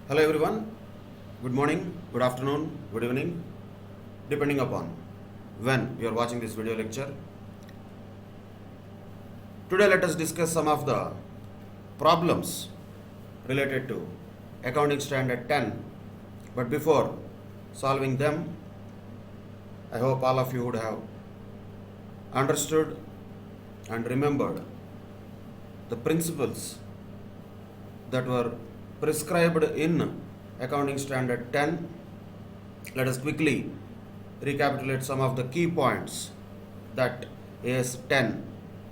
Hello everyone, good morning, good afternoon, good evening, depending upon when you are watching this video lecture. Today let us discuss some of the problems related to accounting standard 10. But before solving them, I hope all of you would have understood and remembered the principles that were prescribed in accounting standard 10. Let us quickly recapitulate some of the key points that AS 10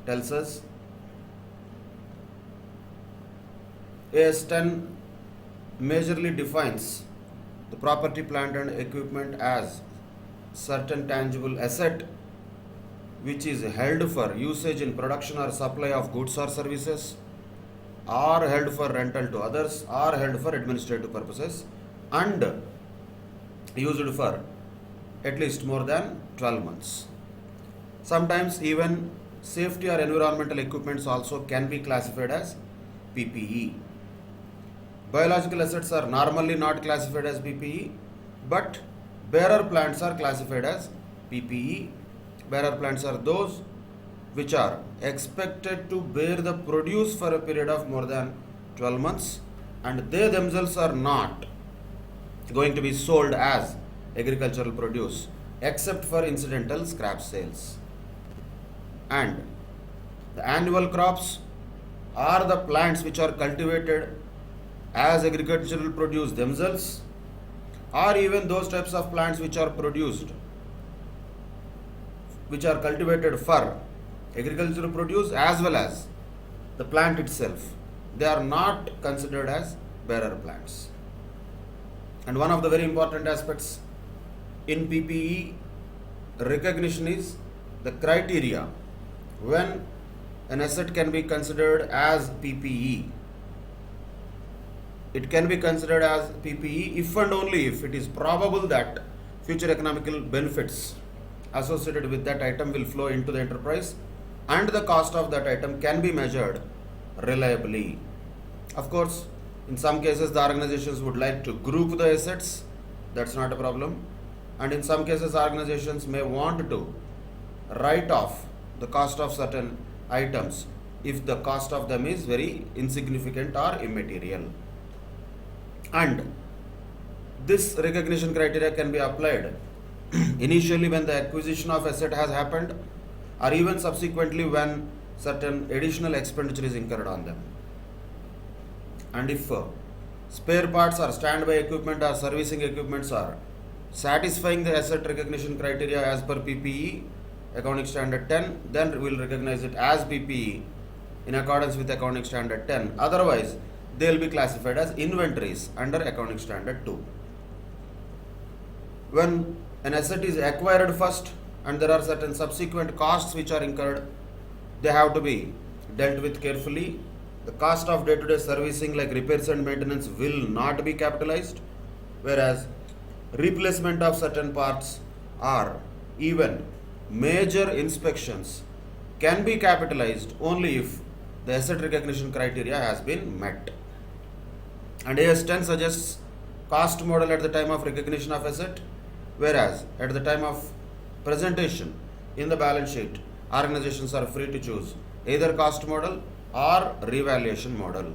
tells us. AS 10 majorly defines the property, plant and equipment as certain tangible asset which is held for usage in production or supply of goods or services, or held for rental to others, or held for administrative purposes, and used for at least more than 12 months. Sometimes even safety or environmental equipments also can be classified as PPE. Biological assets are normally not classified as PPE, but bearer plants are classified as PPE. Bearer plants are those which are expected to bear the produce for a period of more than 12 months, and they themselves are not going to be sold as agricultural produce except for incidental scrap sales. And the annual crops are the plants which are cultivated as agricultural produce themselves, or even those types of plants which are produced, which are cultivated for agricultural produce as well as the plant itself. They are not considered as bearer plants. And one of the very important aspects in PPE recognition is the criteria when an asset can be considered as PPE. It can be considered as PPE if and only if it is probable that future economical benefits associated with that item will flow into the enterprise and the cost of that item can be measured reliably. Of course, in some cases the organizations would like to group the assets, that's not a problem. And in some cases organizations may want to write off the cost of certain items if the cost of them is very insignificant or immaterial. And this recognition criteria can be applied initially when the acquisition of asset has happened, or even subsequently when certain additional expenditure is incurred on them. And if spare parts or standby equipment or servicing equipments are satisfying the asset recognition criteria as per PPE accounting standard 10, then we will recognize it as PPE in accordance with accounting standard 10. Otherwise, they will be classified as inventories under accounting standard 2. When an asset is acquired first and there are certain subsequent costs which are incurred, they have to be dealt with carefully. The cost of day-to-day servicing like repairs and maintenance will not be capitalized, whereas replacement of certain parts or even major inspections can be capitalized only if the asset recognition criteria has been met. And AS 10 suggests cost model at the time of recognition of asset, whereas at the time of presentation in the balance sheet, organizations are free to choose either cost model or revaluation model.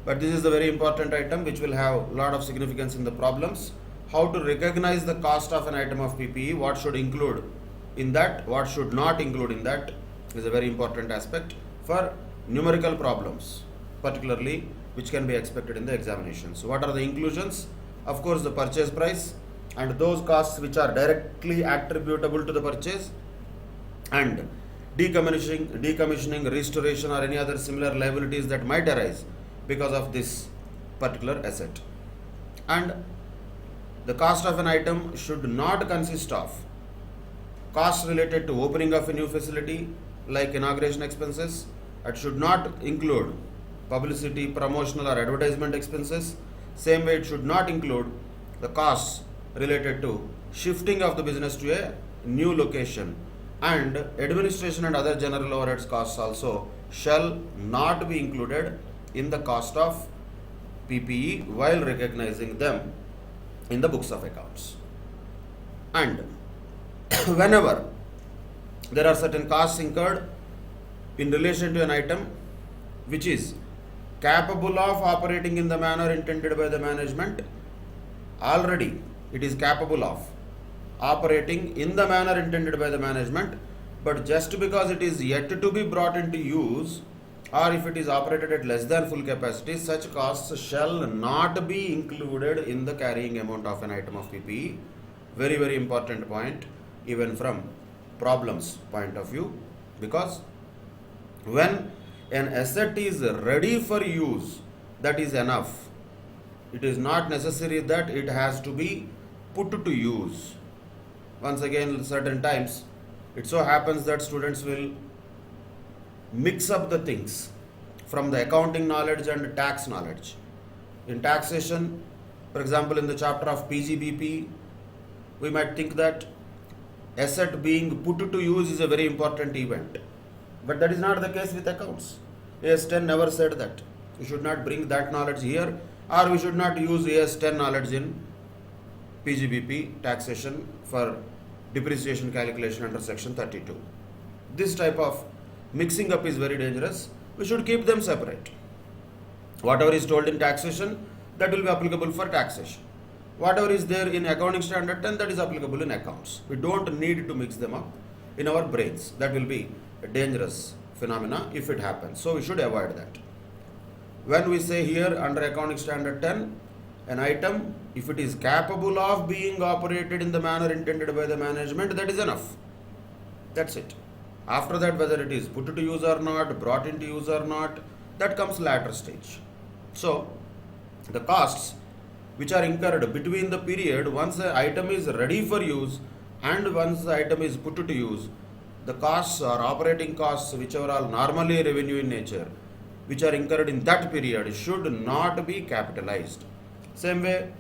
But this is the very important item which will have a lot of significance in the problems. How to recognize the cost of an item of PPE, what should include in that, what should not include in that is a very important aspect for numerical problems, particularly which can be expected in the examinations. So what are the inclusions? Of course, the purchase price and those costs which are directly attributable to the purchase, and decommissioning, restoration or any other similar liabilities that might arise because of this particular asset. And the cost of an item should not consist of costs related to opening of a new facility like inauguration expenses. It should not include publicity, promotional or advertisement expenses. Same way, it should not include the costs related to shifting of the business to a new location, and administration and other general overheads costs also shall not be included in the cost of PPE while recognizing them in the books of accounts. And whenever there are certain costs incurred in relation to an item which is capable of operating in the manner intended by the management, already it is capable of operating in the manner intended by the management, but just because it is yet to be brought into use, or if it is operated at less than full capacity, such costs shall not be included in the carrying amount of an item of PPE. Very, very important point, even from problems point of view, because when an asset is ready for use, that is enough. It is not necessary that it has to be put to use. Once again, certain times it so happens that students will mix up the things from the accounting knowledge and tax knowledge. In taxation, for example, in the chapter of PGBP, we might think that asset being put to use is a very important event. But that is not the case with accounts. AS10 never said that. We should not bring that knowledge here, or we should not use AS10 knowledge in PGBP taxation for depreciation calculation under section 32. This type of mixing up is very dangerous. We should keep them separate. Whatever is told in taxation, that will be applicable for taxation. Whatever is there in accounting standard 10, that is applicable in accounts. We don't need to mix them up in our brains. That will be a dangerous phenomena if it happens. So we should avoid that. When we say here under accounting standard 10, an item, if it is capable of being operated in the manner intended by the management, that is enough. That's it. After that, whether it is put to use or not, brought into use or not, that comes later stage. So the costs which are incurred between the period once the item is ready for use and once the item is put to use, the costs or operating costs, which are all normally revenue in nature, which are incurred in that period, should not be capitalized. Same way,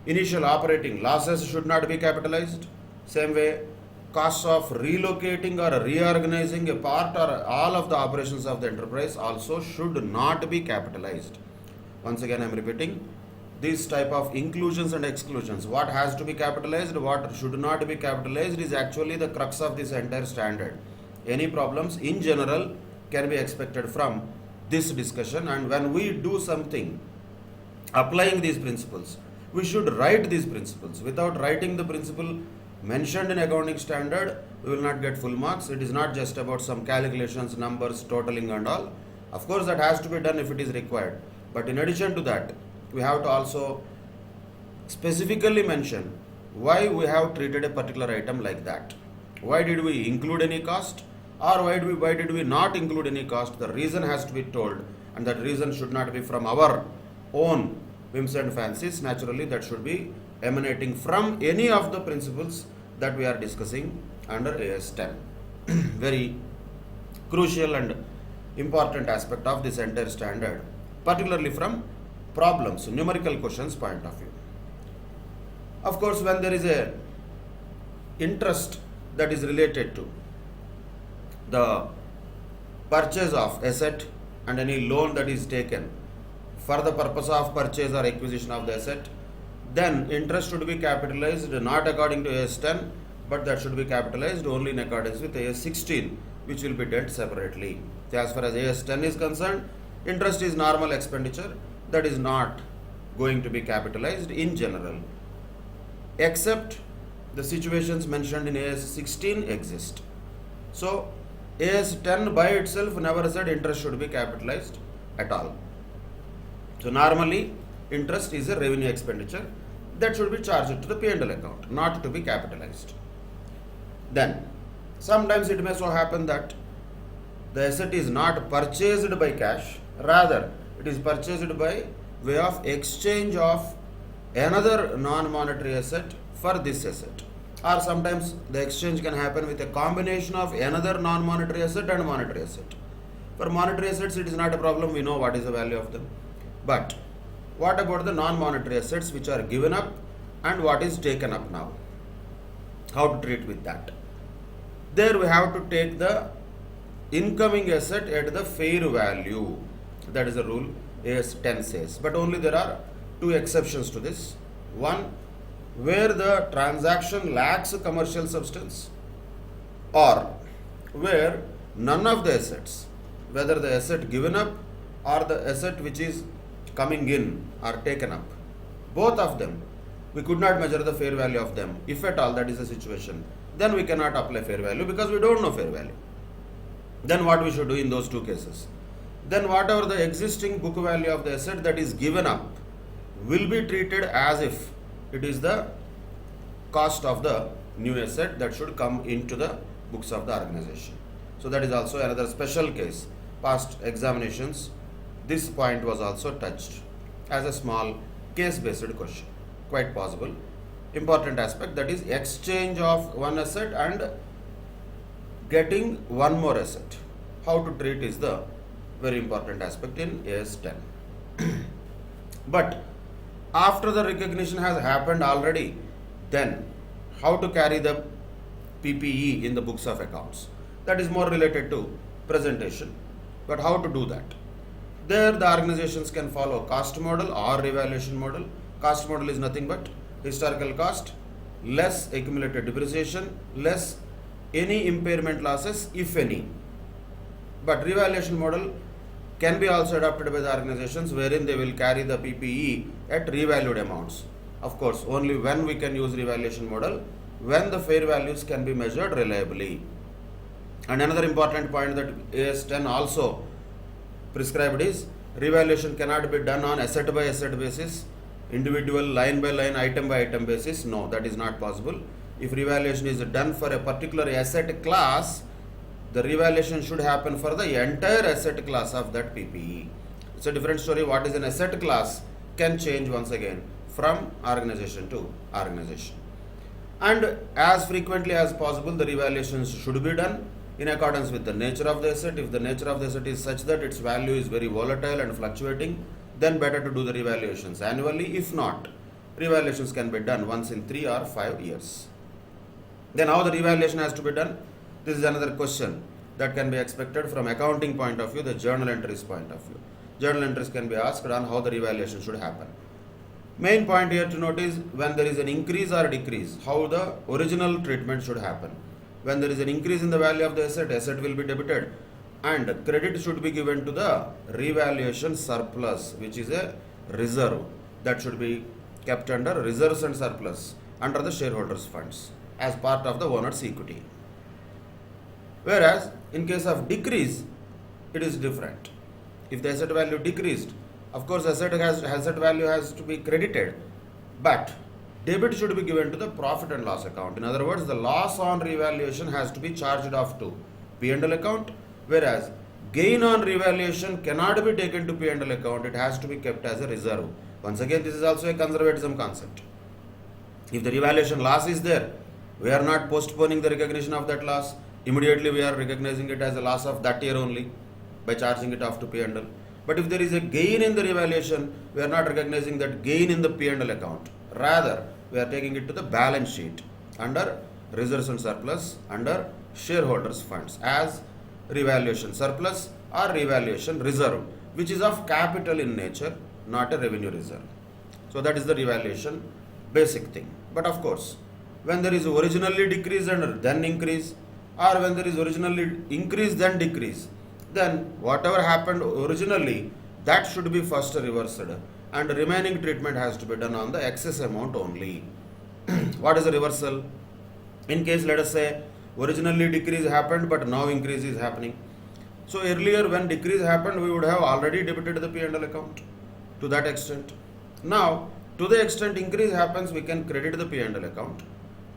initial operating losses should not be capitalized. Same way, costs of relocating or reorganizing a part or all of the operations of the enterprise also should not be capitalized. Once again, I am repeating, this type of inclusions and exclusions, what has to be capitalized, what should not be capitalized, is actually the crux of this entire standard. Any problems in general can be expected from this discussion, and when we do something applying these principles, we should write these principles. Without writing the principle mentioned in accounting standard, we will not get full marks. It is not just about some calculations, numbers, totaling and all. Of course, that has to be done if it is required. But in addition to that, we have to also specifically mention why we have treated a particular item like that. Why did we include any cost, or why did we not include any cost? The reason has to be told, and that reason should not be from our own whims and fancies. Naturally, that should be emanating from any of the principles that we are discussing under AS10. Very crucial and important aspect of this entire standard, particularly from problems, numerical questions point of view. Of course, when there is a interest that is related to the purchase of asset and any loan that is taken for the purpose of purchase or acquisition of the asset, then interest should be capitalized not according to AS10, but that should be capitalized only in accordance with AS16, which will be dealt separately. As far as AS10 is concerned, interest is normal expenditure that is not going to be capitalized in general, except the situations mentioned in AS16 exist. So AS10 by itself never said interest should be capitalized at all. So normally interest is a revenue expenditure that should be charged to the P&L account, not to be capitalized. Then sometimes it may so happen that the asset is not purchased by cash, rather it is purchased by way of exchange of another non-monetary asset for this asset. Or sometimes the exchange can happen with a combination of another non-monetary asset and monetary asset. For monetary assets, it is not a problem, we know what is the value of them. But what about the non-monetary assets which are given up and what is taken up now? How to treat with that? There we have to take the incoming asset at the fair value. That is the rule. AS 10 says. But only there are two exceptions to this. One, where the transaction lacks commercial substance, or where none of the assets, whether the asset given up or the asset which is coming in, are taken up, both of them, we could not measure the fair value of them. If at all that is the situation, then we cannot apply fair value because we don't know fair value. Then what we should do in those two cases? Then whatever the existing book value of the asset that is given up will be treated as if it is the cost of the new asset that should come into the books of the organization. So that is also another special case. Past examinations, this point was also touched as a small case-based question. Quite possible. Important aspect, that is exchange of one asset and getting one more asset. How to treat is the very important aspect in AS 10. But after the recognition has happened already, then how to carry the PPE in the books of accounts? That is more related to presentation. But how to do that? There the organizations can follow cost model or revaluation model. Cost model is nothing but historical cost less accumulated depreciation less any impairment losses, if any. But revaluation model can be also adopted by the organizations, wherein they will carry the PPE at revalued amounts. Of course, only when we can use revaluation model, when the fair values can be measured reliably. And another important point that AS 10 also prescribed is revaluation cannot be done on asset by asset basis, individual line by line, item by item basis. No, that is not possible. If revaluation is done for a particular asset class, the revaluation should happen for the entire asset class of that PPE. It's a different story. What is an asset class can change once again from organization to organization. And as frequently as possible, the revaluations should be done in accordance with the nature of the asset. If the nature of the asset is such that its value is very volatile and fluctuating, then better to do the revaluations annually. If not, revaluations can be done once in 3 or 5 years. Then how the revaluation has to be done? This is another question that can be expected from accounting point of view, the journal entries point of view. Journal entries can be asked on how the revaluation should happen. Main point here to note is when there is an increase or decrease, how the original treatment should happen. When there is an increase in the value of the asset will be debited and credit should be given to the revaluation surplus, which is a reserve that should be kept under reserves and surplus under the shareholders funds as part of the owner's equity. Whereas in case of decrease, it is different. If the asset value decreased, of course asset value has to be credited, but debit should be given to the profit and loss account. In other words, the loss on revaluation has to be charged off to P&L account, whereas gain on revaluation cannot be taken to P&L account. It has to be kept as a reserve. Once again, this is also a conservatism concept. If the revaluation loss is there, we are not postponing the recognition of that loss. Immediately we are recognizing it as a loss of that year only by charging it off to P&L. But if there is a gain in the revaluation, we are not recognizing that gain in the P&L account. Rather, we are taking it to the balance sheet under reserves and surplus under shareholders funds as revaluation surplus or revaluation reserve, which is of capital in nature, not a revenue reserve. So that is the revaluation basic thing. But of course, when there is originally decrease and then increase, or when there is originally increase then decrease, then whatever happened originally, that should be first reversed and remaining treatment has to be done on the excess amount only. What is the reversal? In case, let us say, originally decrease happened but now increase is happening. So earlier when decrease happened, we would have already debited the P&L account to that extent. Now, to the extent increase happens, we can credit the P&L account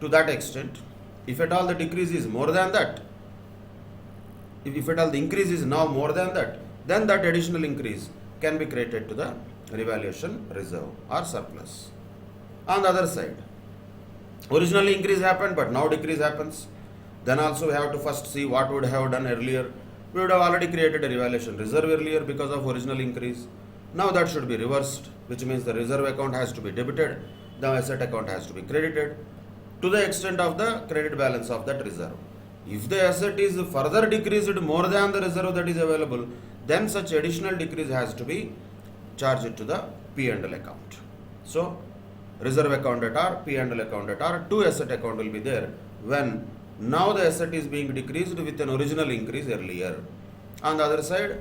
to that extent. If at all the decrease is more than that, if at all the increase is now more than that, then that additional increase can be credited to the revaluation reserve or surplus. On the other side, originally increase happened but now decrease happens, then also we have to first see what we would have done earlier. We would have already created a revaluation reserve earlier because of original increase. Now that should be reversed, which means the reserve account has to be debited, the asset account has to be credited to the extent of the credit balance of that reserve. If the asset is further decreased more than the reserve that is available, then such additional decrease has to be charge it to the P&L account. So reserve account at R, P&L account at R, two asset account will be there when now the asset is being decreased with an original increase earlier. On the other side,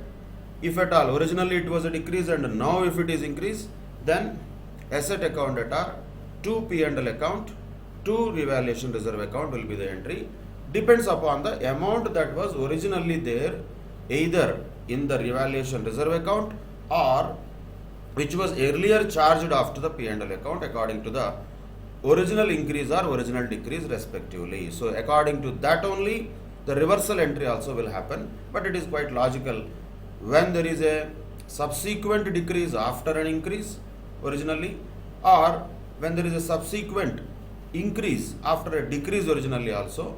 if at all originally it was a decrease and now if it is increase, then asset account at R, to P&L account, to revaluation reserve account will be the entry. Depends upon the amount that was originally there either in the revaluation reserve account or which was earlier charged off to the P&L account according to the original increase or original decrease respectively. So according to that only the reversal entry also will happen, but it is quite logical when there is a subsequent decrease after an increase originally, or when there is a subsequent increase after a decrease originally also,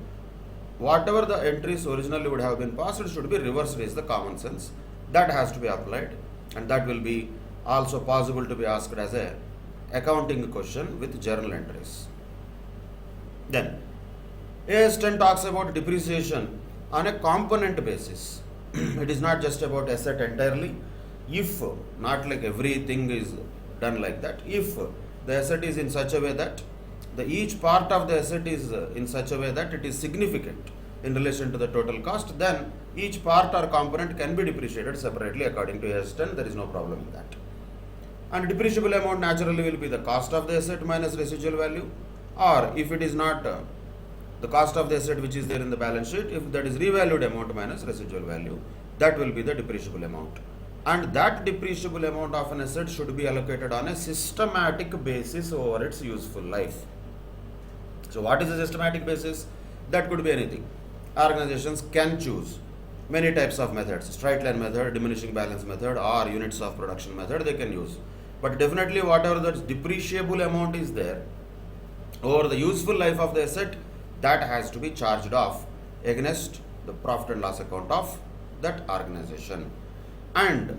whatever the entries originally would have been passed, it should be reversed is the common sense. That has to be applied, and that will be also possible to be asked as a accounting question with journal entries. Then AS 10 talks about depreciation on a component basis. It is not just about asset entirely. If not like everything is done like that, if the asset is in such a way that each part of the asset is in such a way that it is significant in relation to the total cost, then each part or component can be depreciated separately according to AS 10. There is no problem in that. And depreciable amount naturally will be the cost of the asset minus residual value, or if it is not the cost of the asset which is there in the balance sheet, if that is revalued amount minus residual value, that will be the depreciable amount. And that depreciable amount of an asset should be allocated on a systematic basis over its useful life. So what is a systematic basis? That could be anything. Organizations can choose many types of methods, straight line method, diminishing balance method, or units of production method they can use. But definitely whatever that depreciable amount is there over the useful life of the asset, that has to be charged off against the profit and loss account of that organization. And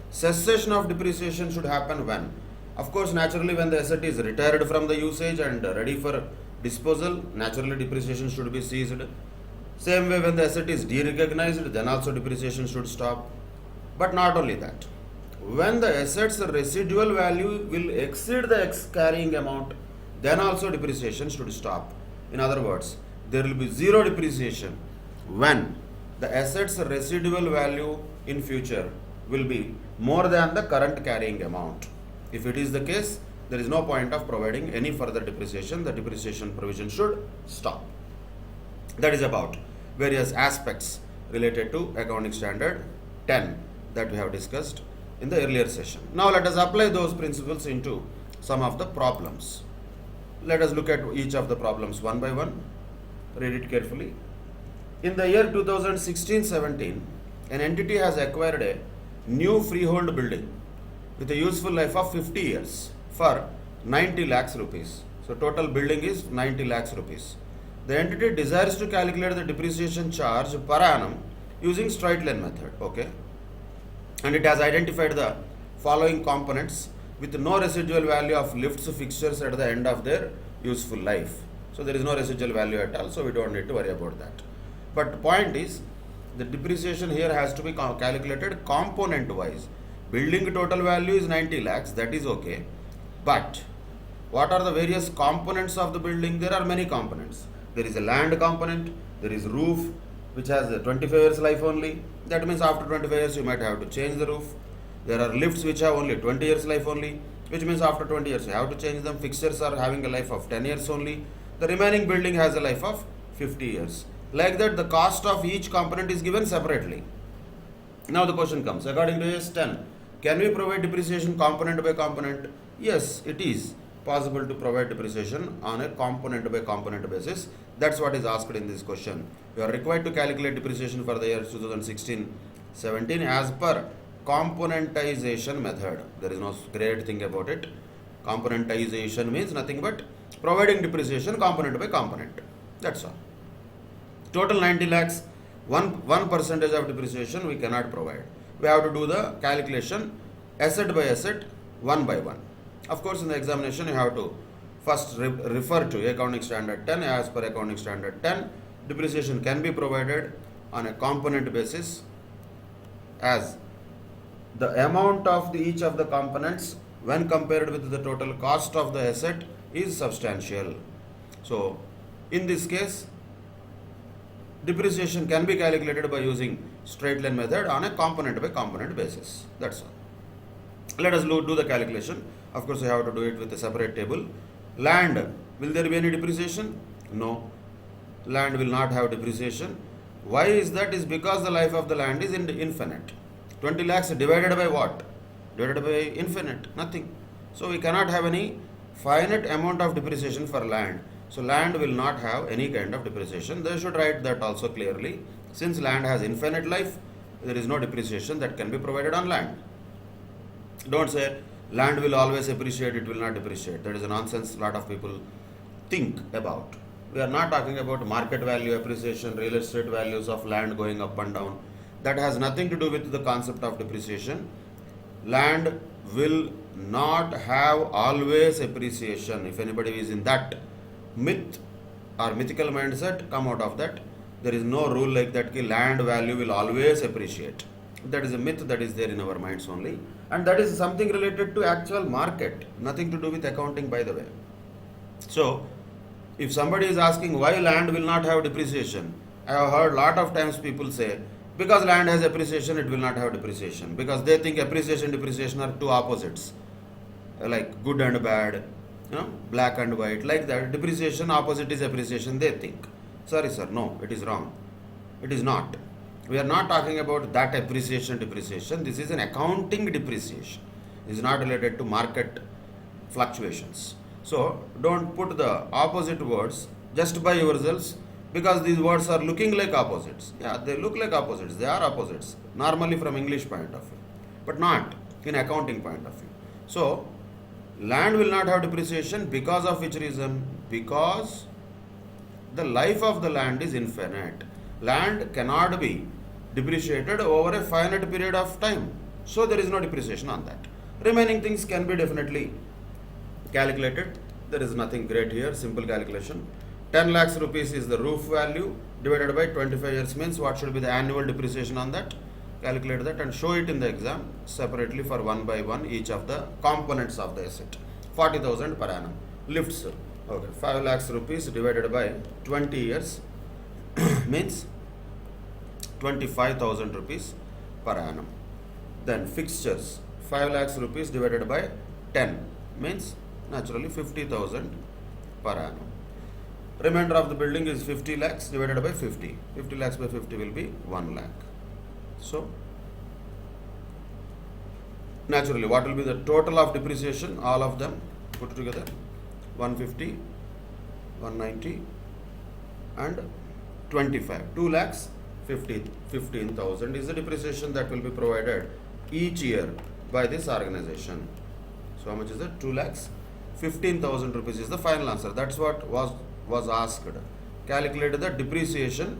cessation of depreciation should happen when? Of course, naturally when the asset is retired from the usage and ready for disposal, naturally depreciation should be ceased. Same way when the asset is derecognized, then also depreciation should stop. But not only that, when the asset's residual value will exceed the carrying amount, then also depreciation should stop. In other words, there will be zero depreciation when the asset's residual value in future will be more than the current carrying amount. If it is the case, there is no point of providing any further depreciation. The depreciation provision should stop. That is about various aspects related to accounting standard 10 that we have discussed in the earlier session. Now let us apply those principles into some of the problems. Let us look at each of the problems one by one. Read it carefully. In the year 2016-17, an entity has acquired a new freehold building with a useful life of 50 years for 90 lakhs rupees. So total building is 90 lakhs rupees. The entity desires to calculate the depreciation charge per annum using straight line method. Okay. And it has identified the following components with no residual value of lifts, fixtures at the end of their useful life. So there is no residual value at all, so we don't need to worry about that. But the point is, the depreciation here has to be calculated component wise. Building total value is 90 lakhs, that is okay. But what are the various components of the building? There are many components. There is a land component, there is roof which has a 25 years life only. That means after 25 years you might have to change the roof. There are lifts which have only 20 years life only, which means after 20 years you have to change them. Fixtures are having a life of 10 years only. The remaining building has a life of 50 years. Like that, the cost of each component is given separately. Now the question comes, according to AS 10, can we provide depreciation component by component? Yes, it is possible to provide depreciation on a component by component basis. That's what is asked in this question. You are required to calculate depreciation for the year 2016-17 as per componentization method. There is no great thing about it. Componentization means nothing but providing depreciation component by component. That's all. Total 90 lakhs, 1% of depreciation we cannot provide. We have to do the calculation asset by asset, one by one. Of course, in the examination, you have to first refer to accounting standard 10. As per accounting standard 10, depreciation can be provided on a component basis as the amount of each of the components when compared with the total cost of the asset is substantial. So in this case, depreciation can be calculated by using straight line method on a component by component basis. That's all. Let us do the calculation. Of course, you have to do it with a separate table. Land, will there be any depreciation? No. Land will not have depreciation. Why is that? Is because the life of the land is infinite. 20 lakhs divided by what? Divided by infinite, nothing. So we cannot have any finite amount of depreciation for land. So land will not have any kind of depreciation. They should write that also clearly. Since land has infinite life, there is no depreciation that can be provided on land. Don't say land will always appreciate, it will not depreciate. That is a nonsense lot of people think about. We are not talking about market value appreciation, real estate values of land going up and down. That has nothing to do with the concept of depreciation. Land will not have always appreciation. If anybody is in that myth or mythical mindset, come out of that. There is no rule like that ki land value will always appreciate. That is a myth that is there in our minds only, and that is something related to actual market, nothing to do with accounting, by the way. So if somebody is asking why land will not have depreciation, I have heard lot of times people say because land has appreciation it will not have depreciation, because they think appreciation depreciation are two opposites, like good and bad, black and white, like that. Depreciation opposite is appreciation, they think. Sorry sir, no, it is wrong. It is not. We are not talking about that appreciation depreciation. This is an accounting depreciation. It is not related to market fluctuations. So don't put the opposite words just by yourselves, because these words are looking like opposites. Yeah, they look like opposites. They are opposites normally from English point of view, but not in accounting point of view. So land will not have depreciation because of which reason? Because the life of the land is infinite. Land cannot be depreciated over a finite period of time. So there is no depreciation on that. Remaining things can be definitely calculated. There is nothing great here, simple calculation. 10 lakhs rupees is the roof value divided by 25 years means what should be the annual depreciation on that? Calculate that and show it in the exam separately for one by one each of the components of the asset. 40,000 per annum. Lifts. Okay, 5 lakhs rupees divided by 20 years means 25,000 rupees per annum. Then fixtures, 5 lakhs rupees divided by 10 means naturally 50,000 per annum. Remainder of the building is 50 lakhs divided by 50. 50 lakhs by 50 will be 1 lakh. So naturally what will be the total of depreciation? All of them put together 150, 190 and 25. 2 lakhs 15,000 is the depreciation that will be provided each year by this organization. So how much is that? 2 lakhs 15,000 rupees is the final answer. That's what was asked. Calculate the depreciation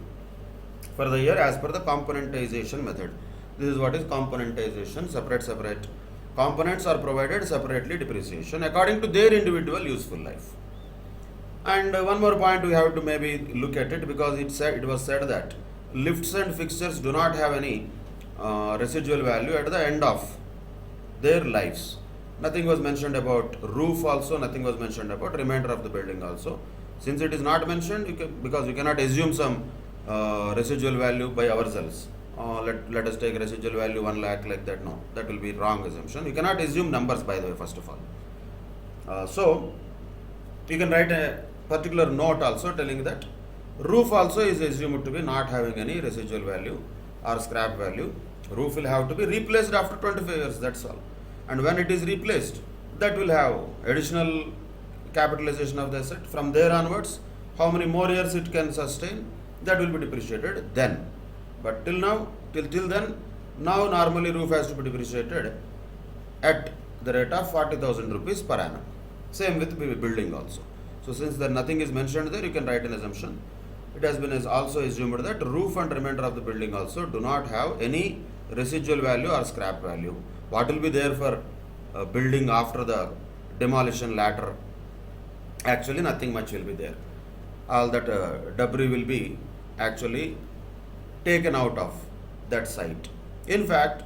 for the year as per the componentization method. This is what is componentization. Separate components are provided separately depreciation according to their individual useful life. And one more point we have to maybe look at it, because it was said that lifts and fixtures do not have any residual value at the end of their lives. Nothing was mentioned about roof also, nothing was mentioned about remainder of the building also. Since it is not mentioned, because you cannot assume some residual value by ourselves. Let us take residual value 1 lakh like that. No, that will be wrong assumption. You cannot assume numbers, by the way, first of all. So you can write a particular note also telling that roof also is assumed to be not having any residual value or scrap value. Roof will have to be replaced after 25 years, that's all. And when it is replaced, that will have additional capitalization of the asset. From there onwards, how many more years it can sustain, that will be depreciated then. But till then, now normally roof has to be depreciated at the rate of 40,000 rupees per annum. Same with building also. So since there nothing is mentioned there, you can write an assumption. It has been also assumed that roof and remainder of the building also do not have any residual value or scrap value. What will be there for building after the demolition later? Actually nothing much will be there. All that debris will be actually taken out of that site. In fact,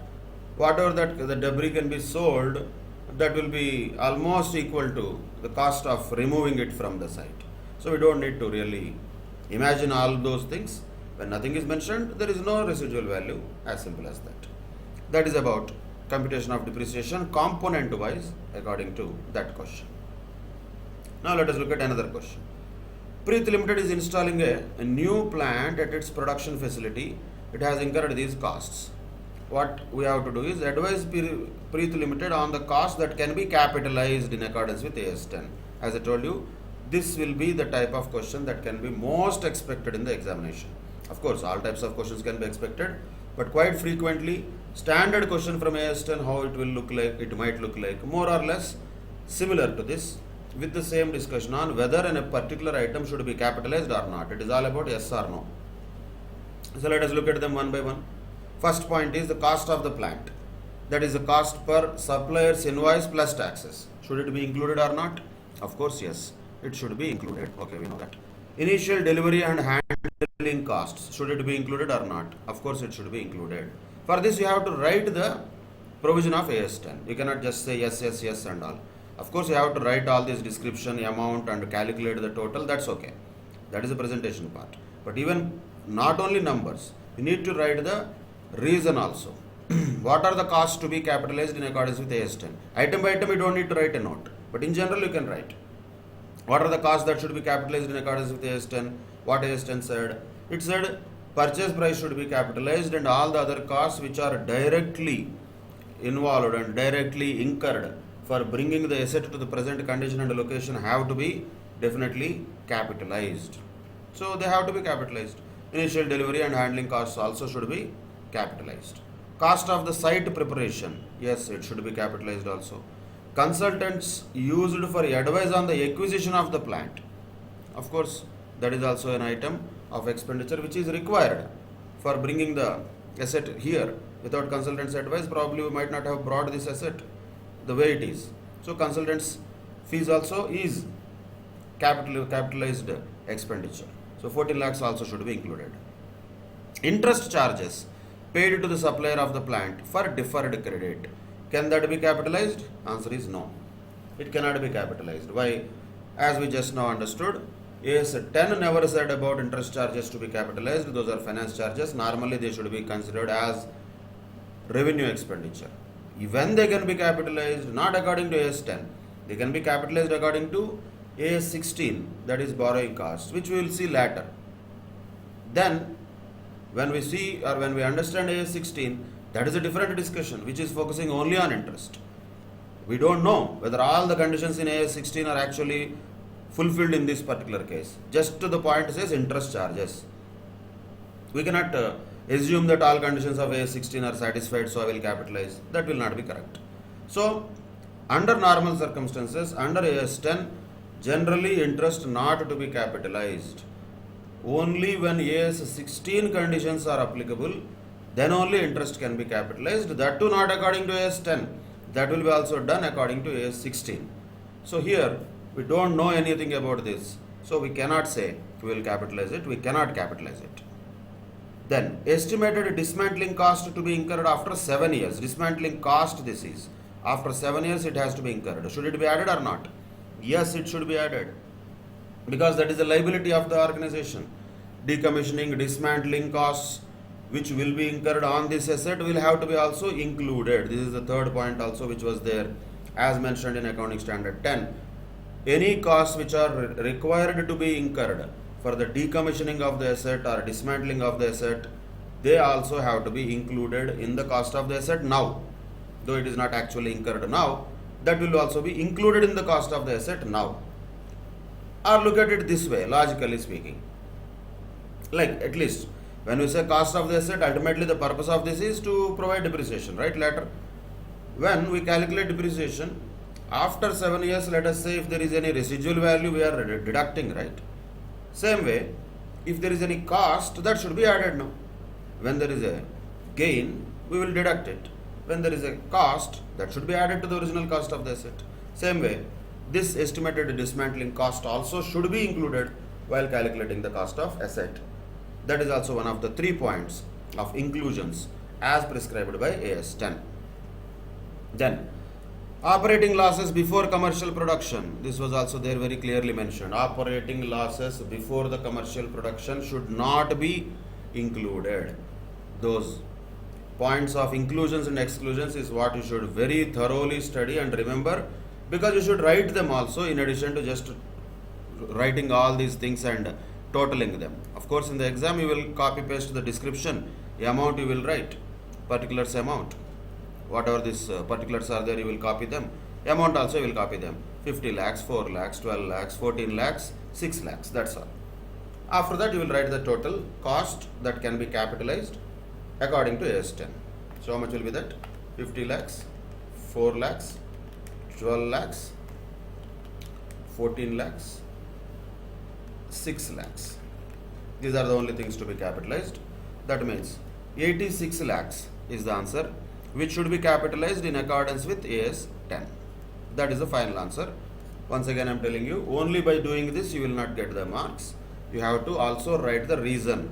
whatever that the debris can be sold, that will be almost equal to the cost of removing it from the site. So we don't need to really imagine all those things. When nothing is mentioned, there is no residual value, as simple as that. That is about computation of depreciation component wise according to that question. Now let us look at another question. Preet Limited is installing a new plant at its production facility. It has incurred these costs. What we have to do is advise Preet Limited on the cost that can be capitalized in accordance with AS 10. As I told you, this will be the type of question that can be most expected in the examination. Of course, all types of questions can be expected, but quite frequently, standard question from AS 10, how it will look like, it might look like, more or less similar to this, with the same discussion on whether a particular item should be capitalized or not. It is all about yes or no. So let us look at them one by one. First point is the cost of the plant. That is the cost per supplier's invoice plus taxes. Should it be included or not? Of course, yes. It should be included. Okay, we know that. Initial delivery and handling costs. Should it be included or not? Of course, it should be included. For this, you have to write the provision of AS 10. You cannot just say yes, yes, yes and all. Of course, you have to write all this description, amount and calculate the total. That's okay. That is the presentation part. But even not only numbers, you need to write the reason also. What are the costs to be capitalized in accordance with AS 10? Item by item, you don't need to write a note. But in general, you can write. What are the costs that should be capitalized in accordance with AS 10? What AS 10 said? It said purchase price should be capitalized and all the other costs which are directly involved and directly incurred for bringing the asset to the present condition and location have to be definitely capitalized. So they have to be capitalized. Initial delivery and handling costs also should be capitalized. Cost of the site preparation, yes, it should be capitalized also. Consultants used for advice on the acquisition of the plant. Of course, that is also an item of expenditure which is required for bringing the asset here. Without consultants' advice, probably we might not have brought this asset the way it is. So, consultants' fees also is capitalized expenditure. So, 14 lakhs also should be included. Interest charges paid to the supplier of the plant for deferred credit. Can that be capitalized? Answer is no. It cannot be capitalized. Why? As we just now understood, AS 10 never said about interest charges to be capitalized. Those are finance charges. Normally they should be considered as revenue expenditure. When they can be capitalized, not according to AS 10. They can be capitalized according to AS 16, that is borrowing costs, which we will see later. Then, when we see or when we understand AS 16, that is a different discussion which is focusing only on interest. We don't know whether all the conditions in AS 16 are actually fulfilled in this particular case. Just to the point says interest charges. We cannot assume that all conditions of AS 16 are satisfied, so I will capitalize. That will not be correct. So, under normal circumstances, under AS 10, generally interest not to be capitalized. Only when AS 16 conditions are applicable, then only interest can be capitalized. That too not according to AS 10. That will be also done according to AS 16. So here, we don't know anything about this. So we cannot say we will capitalize it. We cannot capitalize it. Then, estimated dismantling cost to be incurred after 7 years. Dismantling cost this is. After 7 years it has to be incurred. Should it be added or not? Yes, it should be added. Because that is the liability of the organization. Decommissioning, dismantling costs which will be incurred on this asset will have to be also included. This is the third point also which was there as mentioned in Accounting Standard 10. Any costs which are required to be incurred for the decommissioning of the asset or dismantling of the asset, they also have to be included in the cost of the asset now. Though it is not actually incurred now, that will also be included in the cost of the asset now. Or look at it this way, logically speaking. Like at least when we say cost of the asset, ultimately the purpose of this is to provide depreciation, right? Later, when we calculate depreciation, after 7 years, let us say if there is any residual value, we are deducting, right? Same way, if there is any cost, that should be added now. When there is a gain, we will deduct it. When there is a cost, that should be added to the original cost of the asset. Same way, this estimated dismantling cost also should be included while calculating the cost of asset. That is also one of the 3 points of inclusions as prescribed by AS 10. Then, operating losses before commercial production. This was also there very clearly mentioned. Operating losses before the commercial production should not be included. Those points of inclusions and exclusions is what you should very thoroughly study and remember, because you should write them also in addition to just writing all these things and totaling them. Of course, in the exam you will copy paste the description, the amount you will write, particulars amount. Whatever these particulars are there, you will copy them. Amount also you will copy them. 50 lakhs, 4 lakhs, 12 lakhs, 14 lakhs, 6 lakhs. That's all. After that, you will write the total cost that can be capitalized according to AS 10. So, how much will be that? 50 lakhs, 4 lakhs, 12 lakhs, 14 lakhs, 6 lakhs. These are the only things to be capitalized. That means 86 lakhs is the answer, which should be capitalized in accordance with AS 10. That is the final answer. Once again, I am telling you, only by doing this you will not get the marks. You have to also write the reason.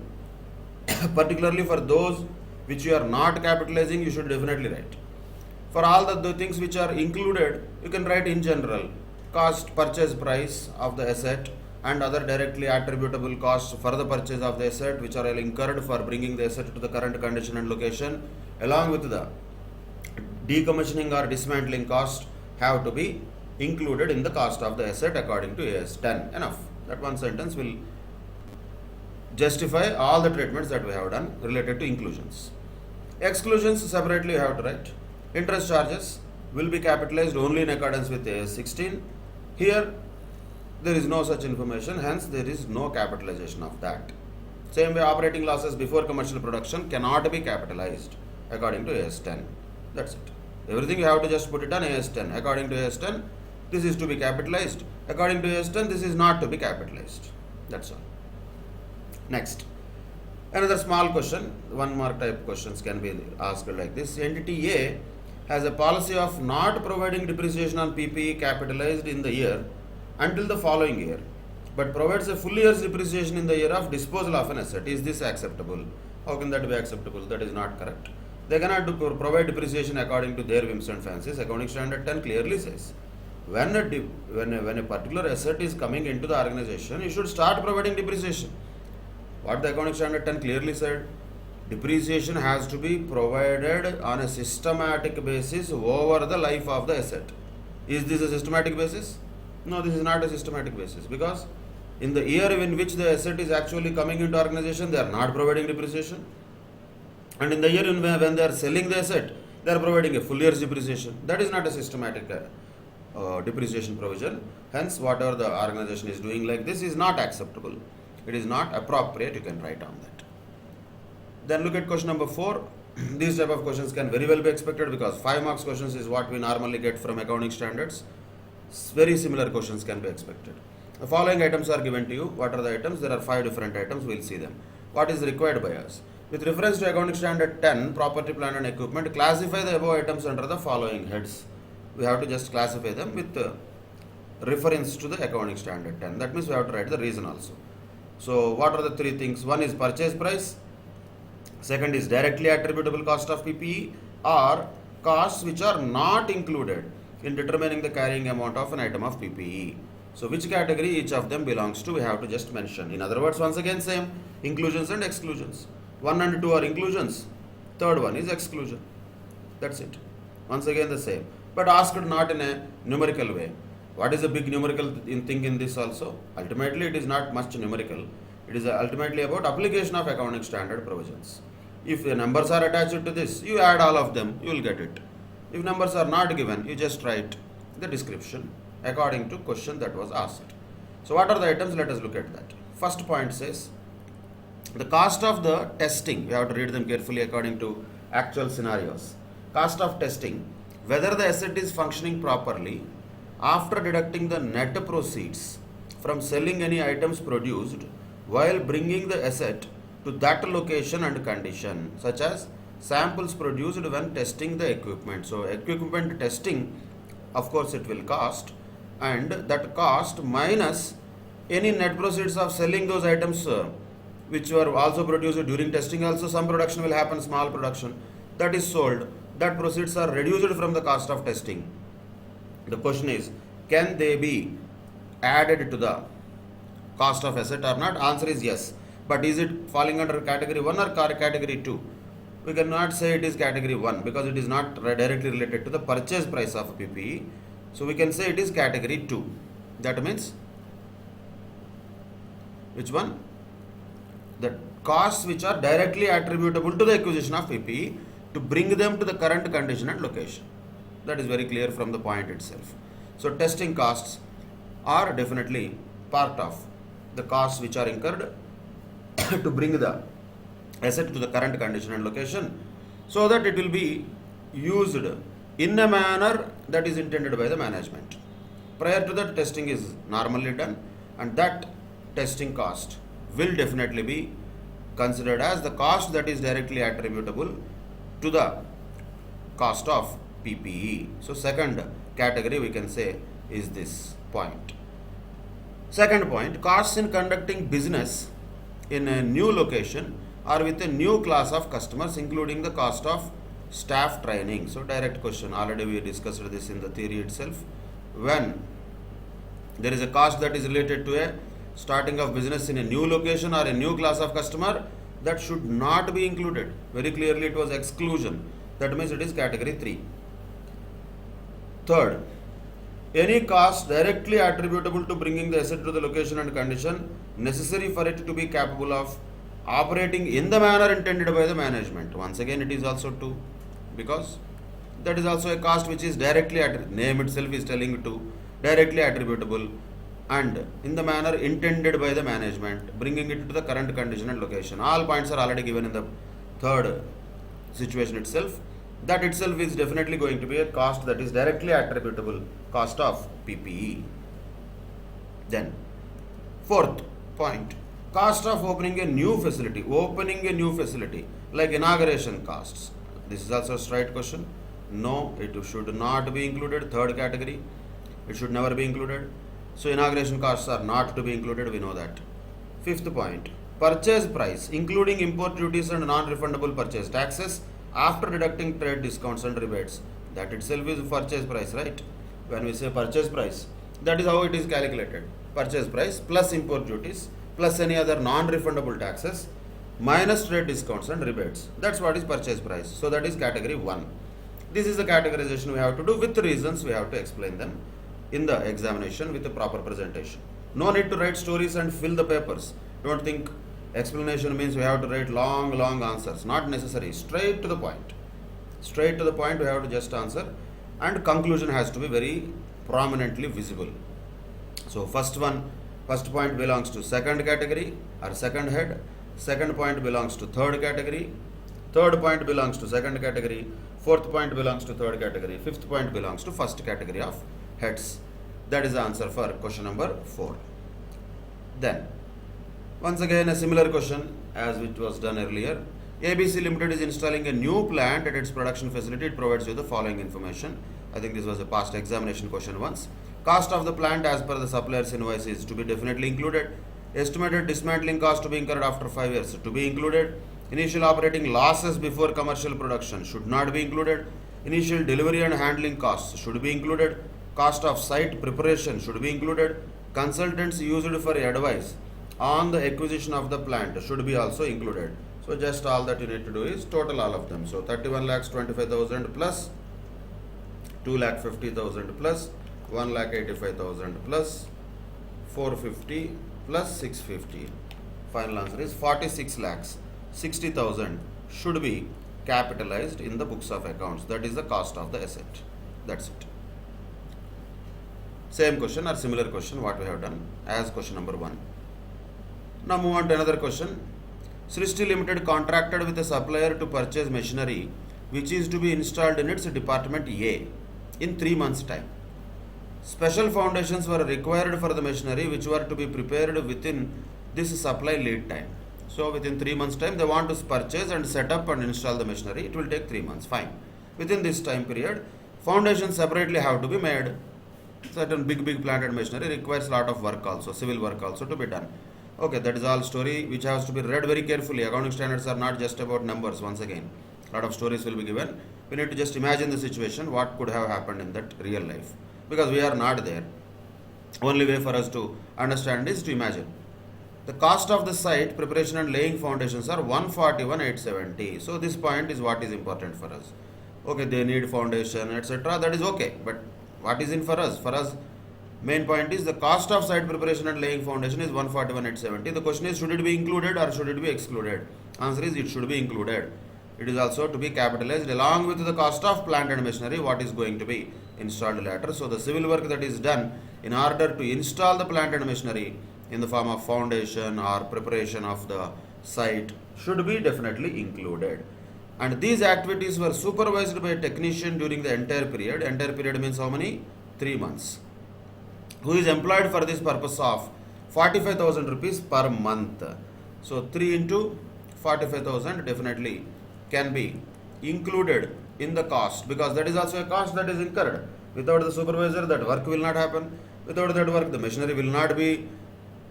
Particularly for those which you are not capitalizing, you should definitely write. For all the things which are included, you can write in general. Cost, purchase price of the asset and other directly attributable costs for the purchase of the asset which are incurred for bringing the asset to the current condition and location, along with the decommissioning or dismantling cost, have to be included in the cost of the asset according to AS 10. Enough. That one sentence will justify all the treatments that we have done related to inclusions. Exclusions separately you have to write. Interest charges will be capitalized only in accordance with AS 16. Here there is no such information, hence there is no capitalization of that. Same way, operating losses before commercial production cannot be capitalized according to AS 10. That's it. Everything you have to just put it on AS 10. According to AS 10, this is to be capitalized. According to AS 10, this is not to be capitalized. That's all. Next, another small question, 1 mark type questions can be asked like this. Entity A has a policy of not providing depreciation on PPE capitalized in the year until the following year, but provides a full year's depreciation in the year of disposal of an asset. Is this acceptable? How can that be acceptable? That is not correct. They cannot provide depreciation according to their whims and fancies. Accounting standard 10 clearly says, when a particular asset is coming into the organization, you should start providing depreciation. What the accounting standard 10 clearly said, depreciation has to be provided on a systematic basis over the life of the asset. Is this a systematic basis? No, this is not a systematic basis, because in the year in which the asset is actually coming into organization, they are not providing depreciation. And in the year when they are selling the asset, they are providing a full year's depreciation. That is not a systematic depreciation provision. Hence, whatever the organization is doing like this is not acceptable. It is not appropriate. You can write on that. Then look at question number 4. These type of questions can very well be expected, because 5 marks questions is what we normally get from accounting standards. Very similar questions can be expected. The following items are given to you. What are the items? There are 5 different items. We will see them. What is required by us? With reference to accounting standard 10, property, plant and equipment, classify the above items under the following heads. We have to just classify them with reference to the accounting standard 10. That means we have to write the reason also. So what are the 3 things? One is purchase price. Second is directly attributable cost of PPE, or costs which are not included in determining the carrying amount of an item of PPE. So which category each of them belongs to, we have to just mention. In other words, once again same, inclusions and exclusions. 1 and 2 are inclusions. Third one is exclusion. That's it. Once again the same. But asked not in a numerical way. What is the big numerical thing in this also? Ultimately, it is not much numerical. It is ultimately about application of accounting standard provisions. If the numbers are attached to this, you add all of them, you will get it. If numbers are not given, you just write the description according to question that was asked. So what are the items? Let us look at that. First point says, the cost of the testing, you have to read them carefully according to actual scenarios. Cost of testing, whether the asset is functioning properly after deducting the net proceeds from selling any items produced while bringing the asset to that location and condition, such as samples produced when testing the equipment. So equipment testing, of course it will cost, and that cost minus any net proceeds of selling those items which were also produced during testing. Also some production will happen, small production, that is sold. that proceeds are reduced from the cost of testing. The question is, can they be added to the cost of asset or not? Answer is yes. But is it falling under category 1 or category 2? We cannot say it is category 1 because it is not directly related to the purchase price of PPE. So we can say it is category 2. That means, which one? The costs which are directly attributable to the acquisition of PPE to bring them to the current condition and location. That is very clear from the point itself. So testing costs are definitely part of the costs which are incurred to bring the asset to the current condition and location, so that it will be used in a manner that is intended by the management. Prior to that, testing is normally done, and that testing cost will definitely be considered as the cost that is directly attributable to the cost of PPE. So second category we can say is this point. Second point, costs in conducting business in a new location or with a new class of customers, including the cost of staff training. So direct question, already we discussed this in the theory itself. When there is a cost that is related to a starting of business in a new location or a new class of customer, that should not be included. Very clearly it was exclusion. That means it is category 3. Third, any cost directly attributable to bringing the asset to the location and condition necessary for it to be capable of operating in the manner intended by the management. Once again it is also 2, because that is also a cost which is directly, name itself is telling you to, directly attributable and in the manner intended by the management, bringing it to the current condition and location. All points are already given in the third situation itself. That itself is definitely going to be a cost that is directly attributable, cost of PPE. Then fourth point, cost of opening a new facility. Opening a new facility like inauguration costs. This is also a straight question. No, it should not be included. Third category, it should never be included. So inauguration costs are not to be included, we know that. Fifth point, purchase price including import duties and non-refundable purchase taxes after deducting trade discounts and rebates. That itself is purchase price, right? When we say purchase price, that is how it is calculated. Purchase price plus import duties plus any other non-refundable taxes minus trade discounts and rebates. That's what is purchase price. So that is category 1. This is the categorization we have to do. With reasons we have to explain them in the examination with a proper presentation. No need to write stories and fill the papers. Don't think explanation means we have to write long answers. Not necessary. Straight to the point. Straight to the point we have to just answer, and conclusion has to be very prominently visible. So first point belongs to second category or second head. Second point belongs to third category. Third point belongs to second category. Fourth point belongs to third category. Fifth point belongs to first category of heads. That is the answer for question number 4. Then, once again a similar question as it was done earlier. ABC Limited is installing a new plant at its production facility. It provides you the following information. I think this was a past examination question once. Cost of the plant as per the supplier's invoice is to be definitely included. Estimated dismantling cost to be incurred after 5 years to be included. Initial operating losses before commercial production should not be included. Initial delivery and handling costs should be included. Cost of site preparation should be included. Consultants used for advice on the acquisition of the plant should be also included. So just all that you need to do is total all of them. So 31,25,000 plus 2,50,000 plus 1,85,000 plus 450 plus 650. Final answer is 46,60,000 should be capitalized in the books of accounts. That is the cost of the asset. That's it. Same question or similar question what we have done as question number 1. Now move on to another question. Srishti Limited contracted with a supplier to purchase machinery which is to be installed in its department A in 3 months' time. Special foundations were required for the machinery which were to be prepared within this supply lead time. So within 3 months' time they want to purchase and set up and install the machinery. It will take 3 months. Fine. Within this time period, foundations separately have to be made. Certain big planted machinery requires a lot of work also, civil work also to be done. Okay, that is all story which has to be read very carefully. Accounting standards are not just about numbers once again. A lot of stories will be given. We need to just imagine the situation, what could have happened in that real life. Because we are not there. Only way for us to understand is to imagine. The cost of the site, preparation and laying foundations are 141,870. So this point is what is important for us. Okay, they need foundation, etc. That is okay. But what is in for us? For us, main point is the cost of site preparation and laying foundation is 141,870. The question is, should it be included or should it be excluded? Answer is, it should be included. It is also to be capitalized along with the cost of plant and machinery, what is going to be installed later. So the civil work that is done in order to install the plant and machinery in the form of foundation or preparation of the site should be definitely included. And these activities were supervised by a technician during the entire period. Entire period means how many? 3 months. Who is employed for this purpose of 45,000 rupees per month. So 3 into 45,000 definitely can be included in the cost, because that is also a cost that is incurred. Without the supervisor, that work will not happen. Without that work, the machinery will not be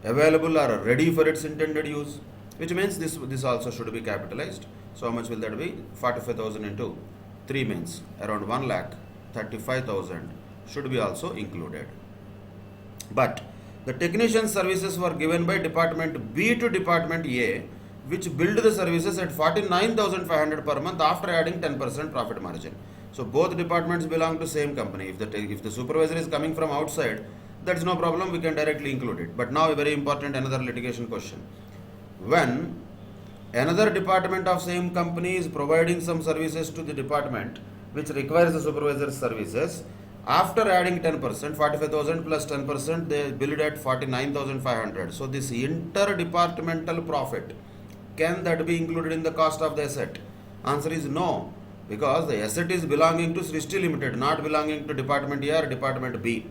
available or ready for its intended use, which means this also should be capitalized. So how much will that be? 45,000 into 3 means around 1,35,000 should be also included. But the technician services were given by Department B to Department A, which billed the services at 49,500 per month after adding 10% profit margin. So both departments belong to same company. If the supervisor is coming from outside, that's no problem, we can directly include it. But now a very important another litigation question. When another department of same company is providing some services to the department which requires the supervisor's services, after adding 10%, 45,000 plus 10%, they billed at 49,500. So this interdepartmental profit, can that be included in the cost of the asset? Answer is no, because the asset is belonging to Srishti Limited, not belonging to Department A or Department B.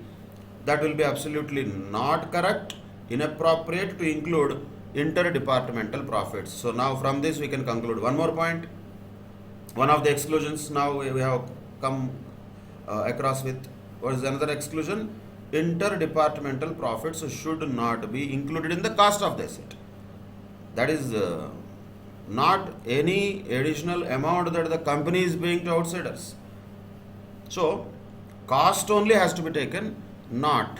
That will be absolutely not correct, inappropriate to include interdepartmental profits. So now from this we can conclude one more point. One of the exclusions now we have come across with. What is another exclusion? Interdepartmental profits should not be included in the cost of the asset. That is not any additional amount that the company is paying to outsiders. So cost only has to be taken, not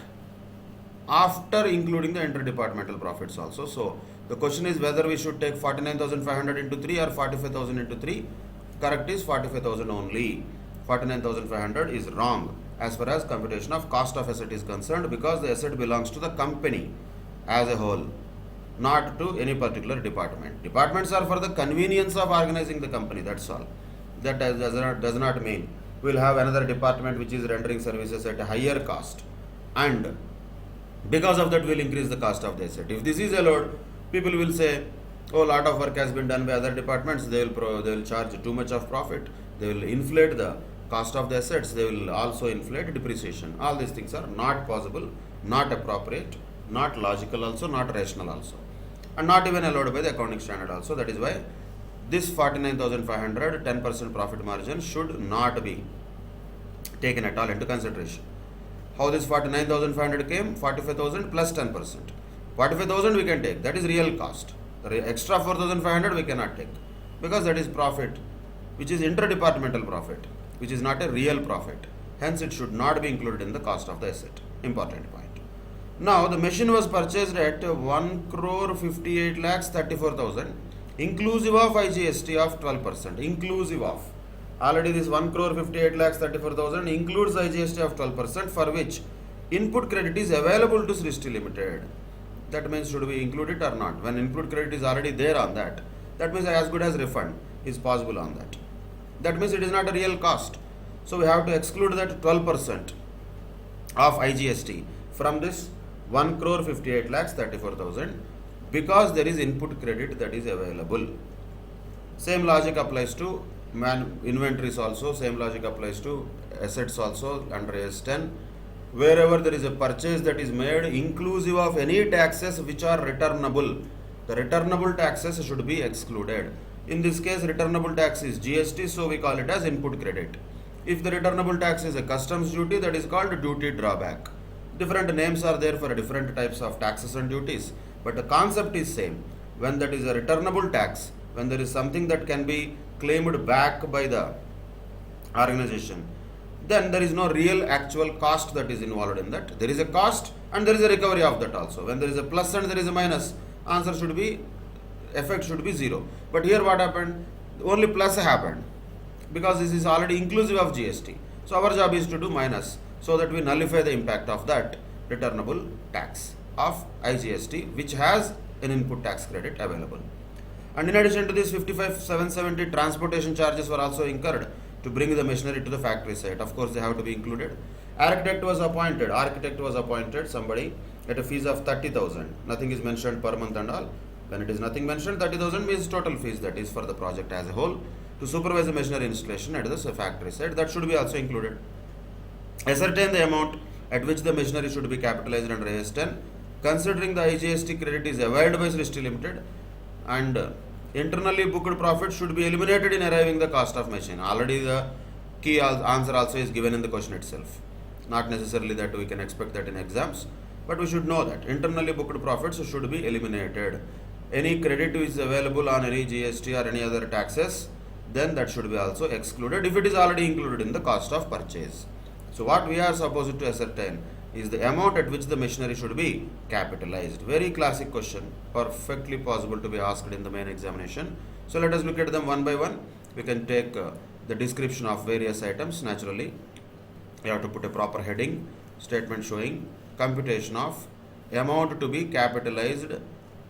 after including the interdepartmental profits also. So the question is whether we should take 49,500 into 3 or 45,000 into 3. Correct is 45,000 only. 49,500 is wrong as far as computation of cost of asset is concerned, because the asset belongs to the company as a whole, not to any particular department. Departments are for the convenience of organizing the company, that's all. That does not mean we will have another department which is rendering services at a higher cost, and because of that we will increase the cost of the asset. If this is allowed, people will say, oh, lot of work has been done by other departments, they will charge too much of profit, they will inflate the cost of the assets, they will also inflate depreciation. All these things are not possible, not appropriate, not logical also, not rational also, and not even allowed by the accounting standard also. That is why this 49,500 10% profit margin should not be taken at all into consideration. How this 49,500 came? 45,000 plus 10%. 45,000 we can take, that is real cost. The extra 4,500 we cannot take, because that is profit which is interdepartmental profit, which is not a real profit. Hence it should not be included in the cost of the asset. Important point. Now the machine was purchased at 1,58,34,000 inclusive of IGST of 12%. Inclusive of. Already this 1,58,34,000 includes IGST of 12%, for which input credit is available to Srishti Limited. That means should we include it or not? When input credit is already there on that, that means as good as refund is possible on that. That means it is not a real cost. So we have to exclude that 12% of IGST from this 1,58,34,000, because there is input credit that is available. Same logic applies to inventories also, same logic applies to assets also under AS10. Wherever there is a purchase that is made inclusive of any taxes which are returnable, the returnable taxes should be excluded. In this case, returnable tax is GST, so we call it as input credit. If the returnable tax is a customs duty, that is called duty drawback. Different names are there for different types of taxes and duties, but the concept is same. When that is a returnable tax, when there is something that can be claimed back by the organization, then there is no real actual cost that is involved in that. There is a cost and there is a recovery of that also. When there is a plus and there is a minus, answer should be, effect should be zero. But here what happened? Only plus happened because this is already inclusive of GST. So our job is to do minus so that we nullify the impact of that returnable tax of IGST, which has an input tax credit available. And in addition to this, 55,770 transportation charges were also incurred to bring the machinery to the factory site. Of course, they have to be included. Architect was appointed, somebody at a fees of 30,000. Nothing is mentioned per month and all. When it is nothing mentioned, 30,000 means total fees, that is for the project as a whole, to supervise the machinery installation at the factory site. That should be also included. Ascertain the amount at which the machinery should be capitalized under AS 10, considering the IGST credit is avoided by Srishti Limited, and internally booked profit should be eliminated in arriving the cost of machine. Already the key answer also is given in the question itself. Not necessarily that we can expect that in exams, but we should know that internally booked profits should be eliminated. Any credit is available on any GST or any other taxes, then that should be also excluded if it is already included in the cost of purchase. So what we are supposed to ascertain is the amount at which the machinery should be capitalized. Very classic question, perfectly possible to be asked in the main examination. So let us look at them one by one. We can take the description of various items. Naturally, you have to put a proper heading, statement showing computation of amount to be capitalized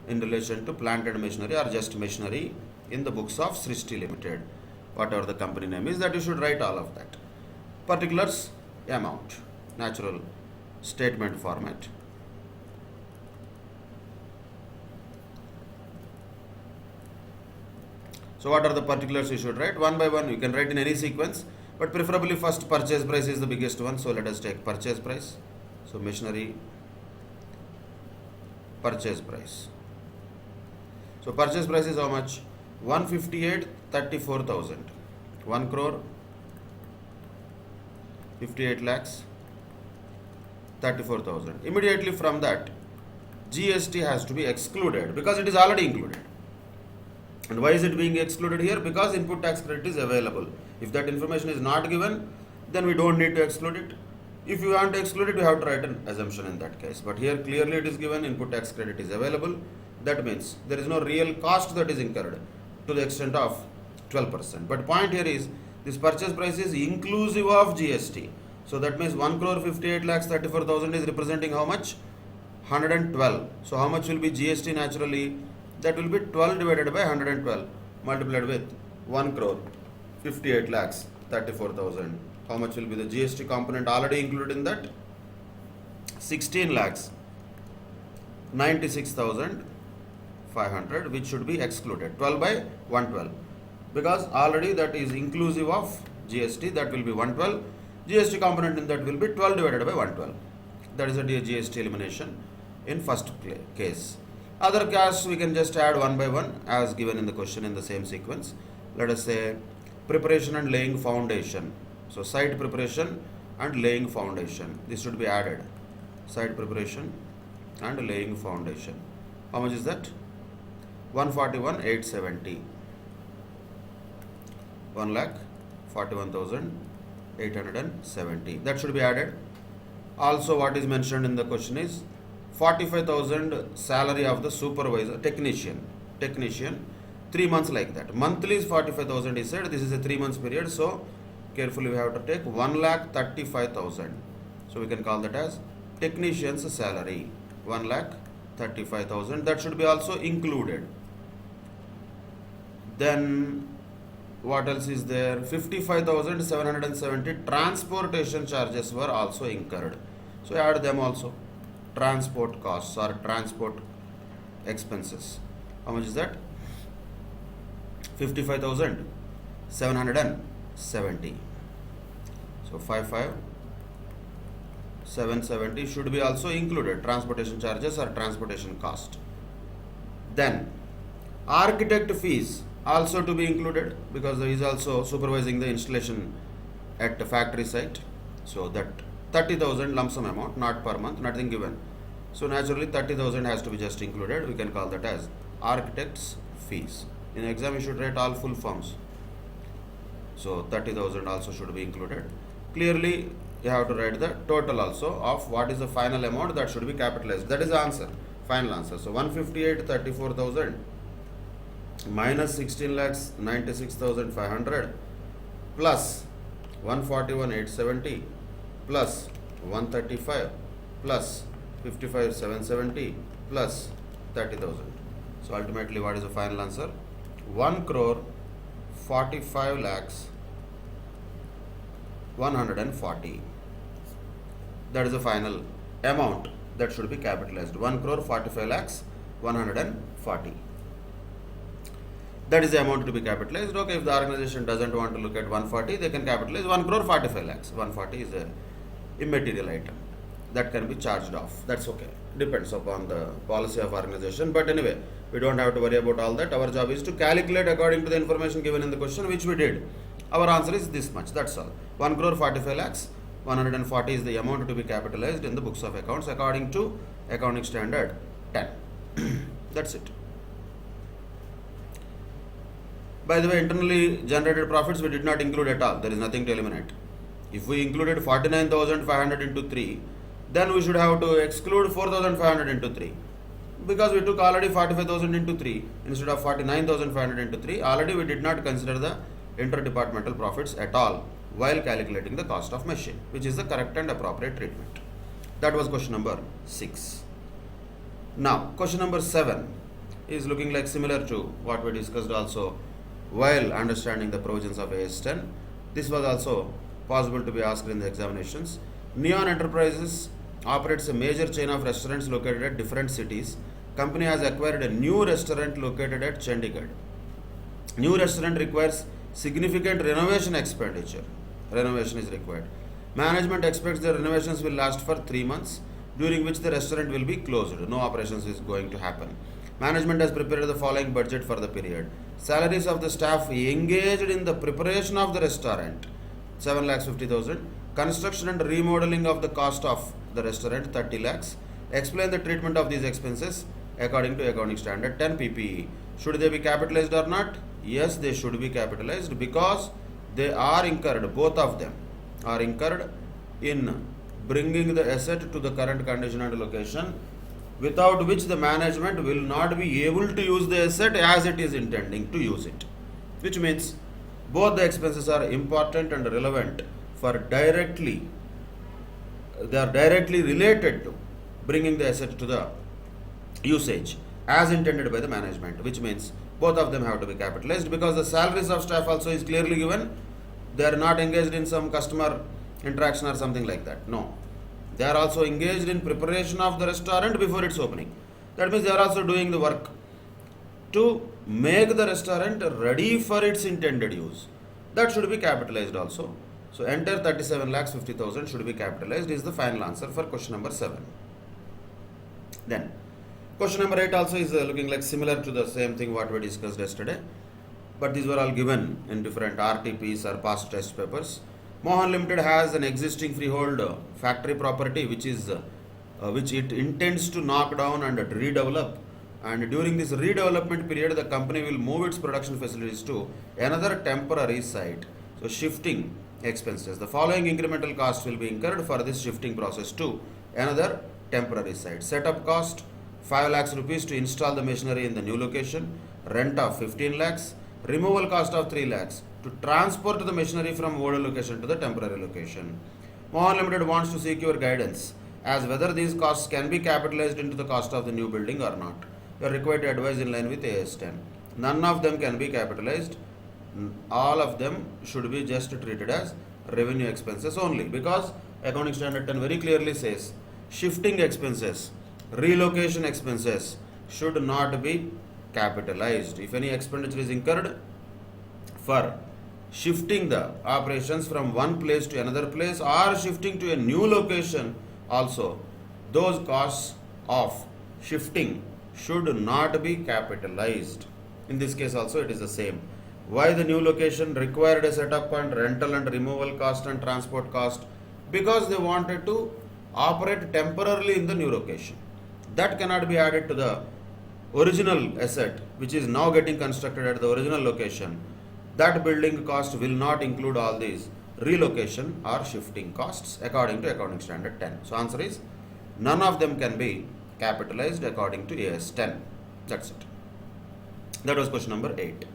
in relation to plant and machinery or just machinery in the books of Srishti Limited. Whatever the company name is, that you should write all of that. Particulars, amount, natural statement format. So what are the particulars you should write? One by one you can write in any sequence, but preferably first purchase price is the biggest one. So let us take purchase price. So machinery purchase price. So purchase price is how much? 158,34,000. 1 crore 58 lakhs 34,000. Immediately from that, GST has to be excluded because it is already included. And why is it being excluded here? Because input tax credit is available. If that information is not given, then we don't need to exclude it. If you want to exclude it, we have to write an assumption in that case. But here clearly it is given input tax credit is available. That means there is no real cost that is incurred to the extent of 12%. But point here is this purchase price is inclusive of GST. So that means 1 crore 58 lakhs 34,000 is representing how much? 112. So how much will be GST naturally? That will be 12 divided by 112 multiplied with 1 crore 58 lakhs 34,000. How much will be the GST component already included in that? 16 lakhs 96,500, which should be excluded. 12 by 112. Because already that is inclusive of GST, that will be 112. GST component in that will be 12 divided by 112. That is a GST elimination in first case. Other casts we can just add one by one as given in the question in the same sequence. Let us say preparation and laying foundation. So site preparation and laying foundation. This should be added. Site preparation and laying foundation. How much is that? 141,870. 1,41,870. That should be added. Also, what is mentioned in the question is 45,000 salary of the supervisor, technician, 3 months like that. Monthly is 45,000 is said. This is a 3 months period. So carefully we have to take 1,35,000. So we can call that as technician's salary, 1,35,000. That should be also included. Then what else is there? 55,770 transportation charges were also incurred. So add them also. Transport costs or transport expenses. How much is that? 55,770. So 55,770 should be also included. Transportation charges or transportation cost. Then architect fees also to be included because he is also supervising the installation at the factory site. So that 30,000 lump sum amount, not per month, nothing given. So naturally 30,000 has to be just included. We can call that as architect's fees. In exam you should write all full forms. So 30,000 also should be included. Clearly, you have to write the total also of what is the final amount that should be capitalized. That is the answer, final answer. So 158,34,000 minus 16 lakhs 96,500 plus 141,870 plus 135 plus 55,770 plus 30,000. So ultimately, what is the final answer? 1 crore 45 lakhs 140. That is the final amount that should be capitalized. 1 crore 45 lakhs 140. That is the amount to be capitalized. Okay, if the organization doesn't want to look at 140, they can capitalize 1 crore 45 lakhs. 140 is a immaterial item that can be charged off. That's okay. Depends upon the policy of organization. But anyway, we don't have to worry about all that. Our job is to calculate according to the information given in the question, which we did. Our answer is this much. That's all. 1 crore 45 lakhs 140 is the amount to be capitalized in the books of accounts according to accounting standard 10. That's it. By the way, internally generated profits we did not include at all. There is nothing to eliminate. If we included 49,500 into 3, then we should have to exclude 4,500 into 3. Because we took already 45,000 into 3 instead of 49,500 into 3, already we did not consider the interdepartmental profits at all while calculating the cost of machine, which is the correct and appropriate treatment. That was question number 6. Now, question number 7 is looking like similar to what we discussed also while understanding the provisions of AS 10. This was also possible to be asked in the examinations. Neon Enterprises operates a major chain of restaurants located at different cities. Company has acquired a new restaurant located at Chandigarh. New restaurant requires significant renovation expenditure. Renovation is required. Management expects the renovations will last for 3 months, during which the restaurant will be closed. No operations is going to happen. Management has prepared the following budget for the period. Salaries of the staff engaged in the preparation of the restaurant, 7,50,000. Construction and remodeling of the cost of the restaurant, 30 lakhs. Explain the treatment of these expenses according to accounting standard 10 PPE. Should they be capitalized or not? Yes, they should be capitalized because they are incurred, both of them are incurred in bringing the asset to the current condition and location, without which the management will not be able to use the asset as it is intending to use it. Which means both the expenses are important and relevant for they are directly related to bringing the asset to the usage as intended by the management, which means both of them have to be capitalized because the salaries of staff also is clearly given. They are not engaged in some customer interaction or something like that. No. They are also engaged in preparation of the restaurant before its opening. That means they are also doing the work to make the restaurant ready for its intended use. That should be capitalized also. So entire 37,50,000 should be capitalized is the final answer for question number 7. Then question number 8 also is looking like similar to the same thing what we discussed yesterday, but these were all given in different RTPs or past test papers. Mohan Limited has an existing freehold factory property which it intends to knock down and redevelop, and during this redevelopment period the company will move its production facilities to another temporary site. So shifting expenses. The following incremental costs will be incurred for this shifting process to another temporary site. Setup cost 5 lakhs rupees to install the machinery in the new location, rent of 15 lakhs, removal cost of 3 lakhs to transport the machinery from old location to the temporary location. Mohan Limited wants to seek your guidance as whether these costs can be capitalized into the cost of the new building or not. You are required to advise in line with AS 10. None of them can be capitalized. All of them should be just treated as revenue expenses only, because accounting standard 10 very clearly says shifting expenses, relocation expenses should not be capitalized. If any expenditure is incurred for shifting the operations from one place to another place or shifting to a new location, also those costs of shifting should not be capitalized. In this case also it is the same. Why the new location required a setup and rental and removal cost and transport cost? Because they wanted to operate temporarily in the new location. That cannot be added to the original asset which is now getting constructed at the original location. that building cost will not include all these relocation or shifting costs according to accounting standard 10. So answer is none of them can be capitalized according to AS 10. That's it. That was question number 8.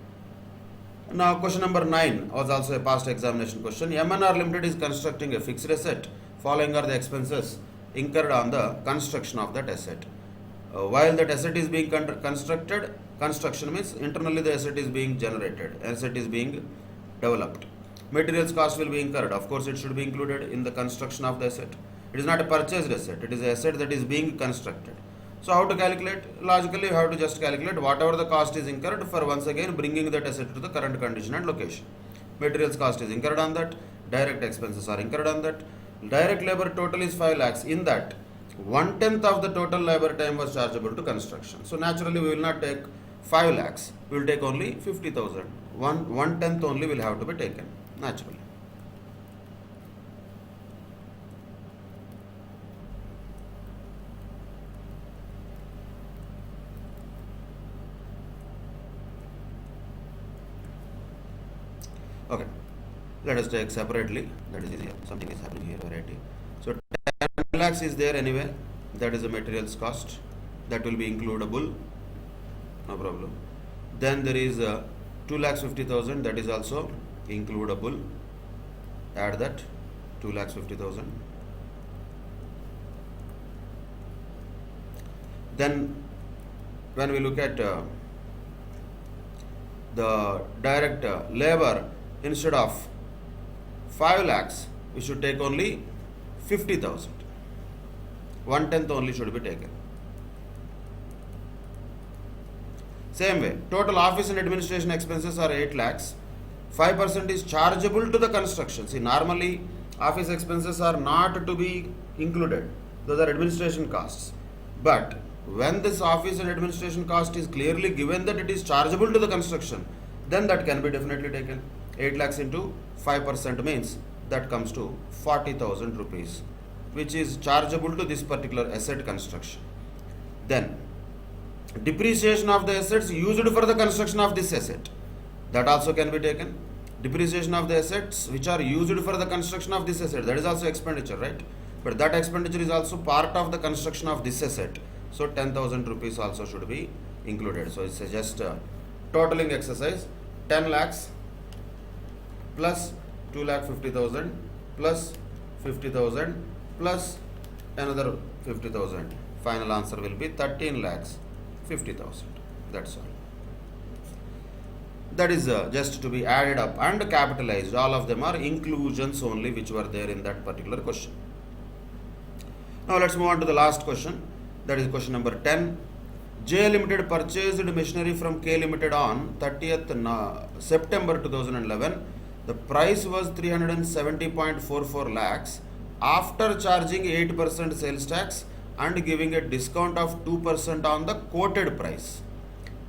Now question number 9 was also a past examination question. MNR Limited is constructing a fixed asset. Following are the expenses incurred on the construction of that asset. While that asset is being constructed, construction means internally the asset is being generated, asset is being developed. Materials cost will be incurred. Of course, it should be included in the construction of the asset. It is not a purchased asset. It is an asset that is being constructed. So how to calculate? Logically, you have to just calculate whatever the cost is incurred for once again bringing that asset to the current condition and location. Materials cost is incurred on that. Direct expenses are incurred on that. Direct labor total is 5 lakhs. In that, 1/10 of the total labor time was chargeable to construction. So naturally, we will not take 5 lakhs. We will take only 50,000. 1/10 only will have to be taken. Naturally. Okay, let us take separately. That is easier. Something is happening here. Variety. So 10 lakhs is there anyway. That is the materials cost. That will be includable. No problem. Then there is 2,50,000. That is also includable. Add that 2,50,000. Then when we look at the direct labor, instead of 5 lakhs, we should take only 50,000. 1/10 only should be taken. Same way, total office and administration expenses are 8 lakhs. 5% is chargeable to the construction. See, normally office expenses are not to be included. Those are administration costs. But when this office and administration cost is clearly given that it is chargeable to the construction, then that can be definitely taken. 8 lakhs into 5% means that comes to 40,000 rupees, which is chargeable to this particular asset construction. Then depreciation of the assets used for the construction of this asset, that also can be taken. Depreciation of the assets which are used for the construction of this asset, that is also expenditure, right? But that expenditure is also part of the construction of this asset. So 10,000 rupees also should be included. So it's just a totaling exercise. 10 lakhs plus 2,50,000 plus 50,000 plus another 50,000. Final answer will be 13 lakhs 50,000. That's all. That is just to be added up and capitalized. All of them are inclusions only which were there in that particular question. Now let's move on to the last question. That is question number 10. J Limited purchased machinery from K Limited on 30th September 2011. The price was 370.44 lakhs after charging 8% sales tax and giving a discount of 2% on the quoted price.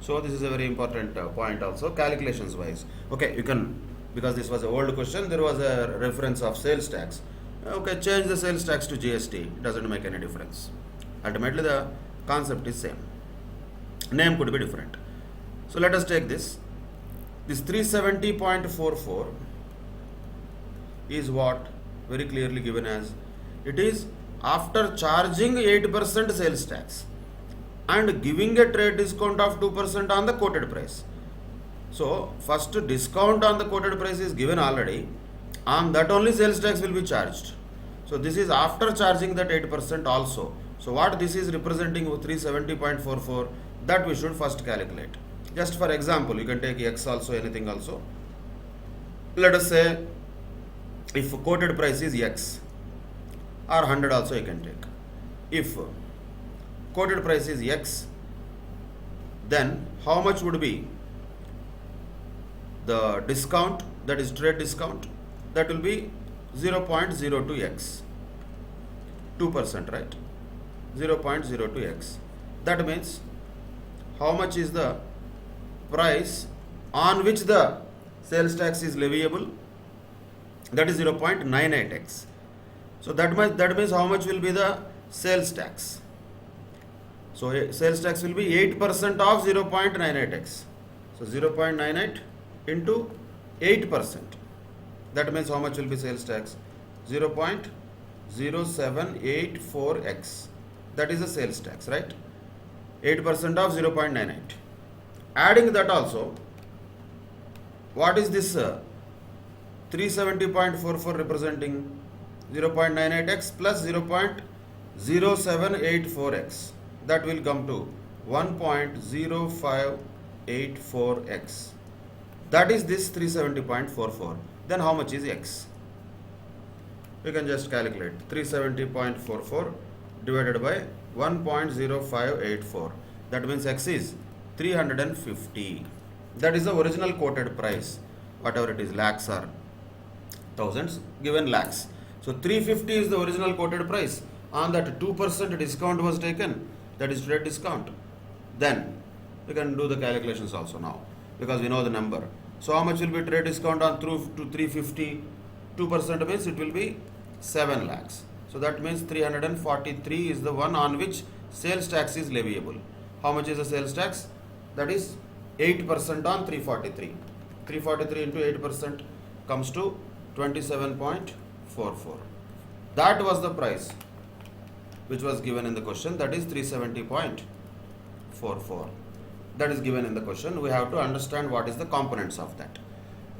So this is a very important point also, calculations wise. Okay, you can, because this was an old question, there was a reference of sales tax. Okay, change the sales tax to GST. It doesn't make any difference. Ultimately, the concept is same. Name could be different. So let us take this. This 370.44 is what very clearly given as, it is after charging 8% sales tax and giving a trade discount of 2% on the quoted price. So first discount on the quoted price is given already. On that only sales tax will be charged. So this is after charging that 8% also. So what this is representing 370.44, that we should first calculate. Just for example, you can take X also, anything also. Let us say if quoted price is X or 100 also you can take. If quoted price is X, then how much would be the discount, that is trade discount? That will be 0.02x, 2%, right? 0.02x. That means how much is the price on which the sales tax is leviable? That is 0.98x. So that means how much will be the sales tax? So sales tax will be 8% of 0.98x. So 0.98 into 8%. That means how much will be sales tax? 0.0784x. That is the sales tax, right? 8% of 0.98. Adding that also, what is this 370.44 representing? 0.98x plus 0.0784x. That will come to 1.0584x. That is this 370.44. Then how much is x? We can just calculate 370.44 divided by 1.0584. That means x is 350. That is the original quoted price, whatever it is, lakhs or thousands, given lakhs. So 350 is the original quoted price. On that 2% discount was taken, that is trade discount. Then we can do the calculations also now because we know the number. So how much will be trade discount on through to 350? 2% means it will be 7 lakhs. So that means 343 is the one on which sales tax is leviable. How much is the sales tax? That is 8% on 343. 343 into 8% comes to 27.44. That was the price which was given in the question, that is 370.44. That is given in the question. We have to understand what is the components of that.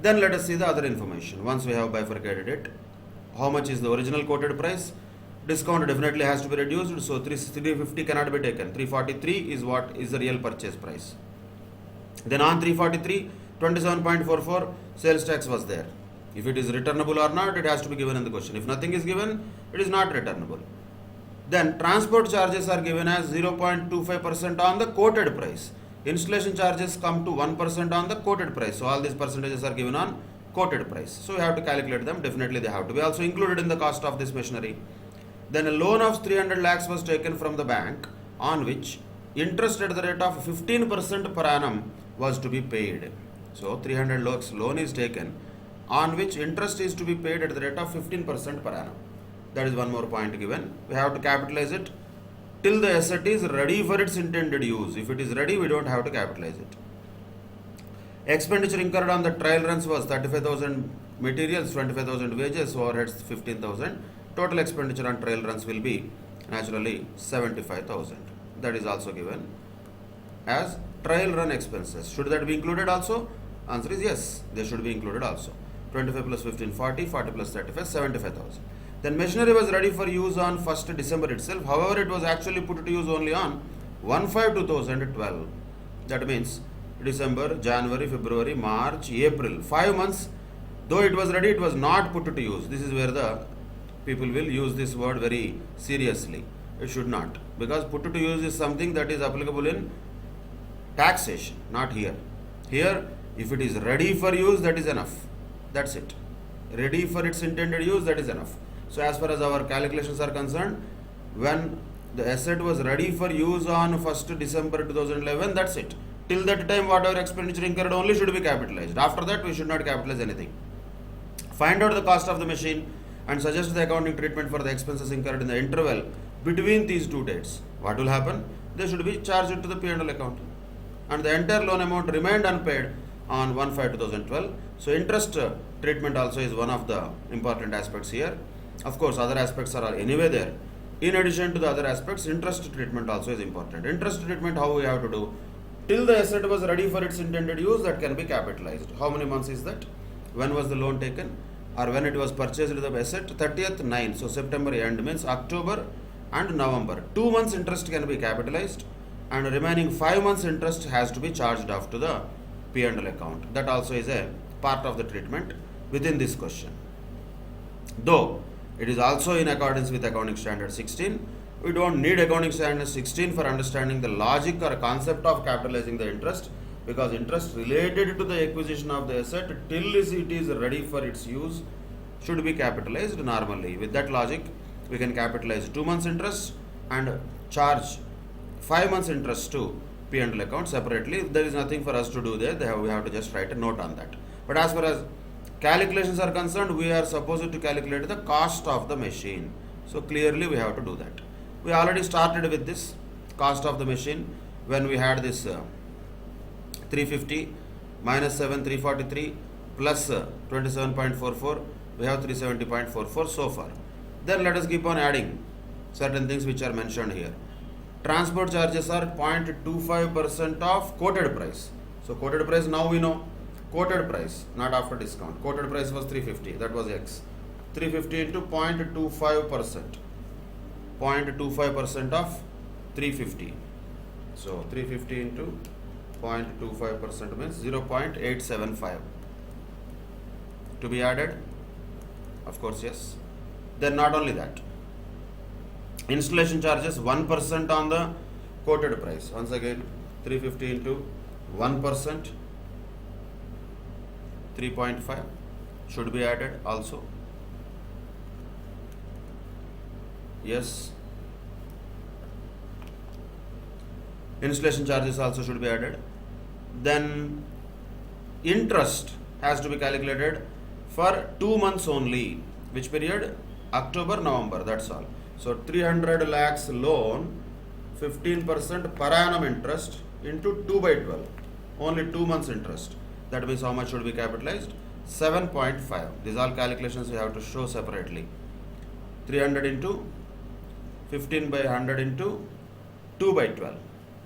Then let us see the other information. Once we have bifurcated it, how much is the original quoted price? Discount definitely has to be reduced, so 350 cannot be taken. 343 is what is the real purchase price. Then on 343, 27.44 sales tax was there. If it is returnable or not, it has to be given in the question. If nothing is given, it is not returnable. Then transport charges are given as 0.25% on the quoted price. Installation charges come to 1% on the quoted price. So all these percentages are given on quoted price. So we have to calculate them. Definitely they have to be also included in the cost of this machinery. Then a loan of 300 lakhs was taken from the bank on which interest at the rate of 15% per annum was to be paid. So 300 lakhs loan is taken on which interest is to be paid at the rate of 15% per annum. That is one more point given. We have to capitalize it till the asset is ready for its intended use. If it is ready, we don't have to capitalize it. Expenditure incurred on the trial runs was 35,000 materials, 25,000 wages, overheads 15,000. Total expenditure on trial runs will be naturally 75,000. That is also given as trial run expenses. Should that be included also? Answer is yes, they should be included also. 25 plus 15, 40, 40 plus 35, 75,000. Then machinery was ready for use on 1st December itself. However, it was actually put to use only on 1/5/2012. That means December, January, February, March, April, 5 months. Though it was ready, it was not put to use. This is where the people will use this word very seriously. It should not, because put to use is something that is applicable in taxation, not here. Here, if it is ready for use, that is enough. That's it. Ready for its intended use, that is enough. So as far as our calculations are concerned, when the asset was ready for use on 1st December 2011, that's it. Till that time, whatever expenditure incurred only should be capitalized. After that, we should not capitalize anything. Find out the cost of the machine and suggest the accounting treatment for the expenses incurred in the interval between these two dates. What will happen? They should be charged to the P&L account. And the entire loan amount remained unpaid on 1/5/2012. So interest treatment also is one of the important aspects here. Of course, other aspects are anyway there. In addition to the other aspects, interest treatment also is important. Interest treatment, how we have to do? Till the asset was ready for its intended use, that can be capitalized. How many months is that? When was the loan taken? Or when it was purchased, the asset? 30th 9. So September end means October and November. 2 months interest can be capitalized, and remaining 5 months interest has to be charged off to the P&L account. That also is a part of the treatment within this question. Though it is also in accordance with Accounting Standard 16, we don't need Accounting Standard 16 for understanding the logic or concept of capitalizing the interest, because interest related to the acquisition of the asset till it is ready for its use should be capitalized normally. With that logic, we can capitalize 2 months interest and charge 5 months interest to P&L account separately. There is nothing for us to do there. We have to just write a note on that. But as far as calculations are concerned, we are supposed to calculate the cost of the machine. So clearly we have to do that. We already started with this cost of the machine when we had this 350 minus 7 343 plus 27.44, we have 370.44 so far. Then let us keep on adding certain things which are mentioned here. Transport charges are 0.25% of quoted price. So quoted price now we know. Quoted price, not after discount. Quoted price was 350, that was X. 350 into 0.25%. 0.25% of 350. So 350 into 0.25% means 0.875. To be added? Of course, yes. Then not only that. Installation charges 1% on the quoted price. Once again, 350 into 1%, 3.5 should be added also. Yes. Installation charges also should be added. Then interest has to be calculated for 2 months only. Which period? October, November, that's all. So 300 lakhs loan, 15% per annum interest into 2 by 12. Only 2 months interest. That means how much should be capitalized? 7.5. These all calculations you have to show separately. 300 into 15 by 100 into 2 by 12.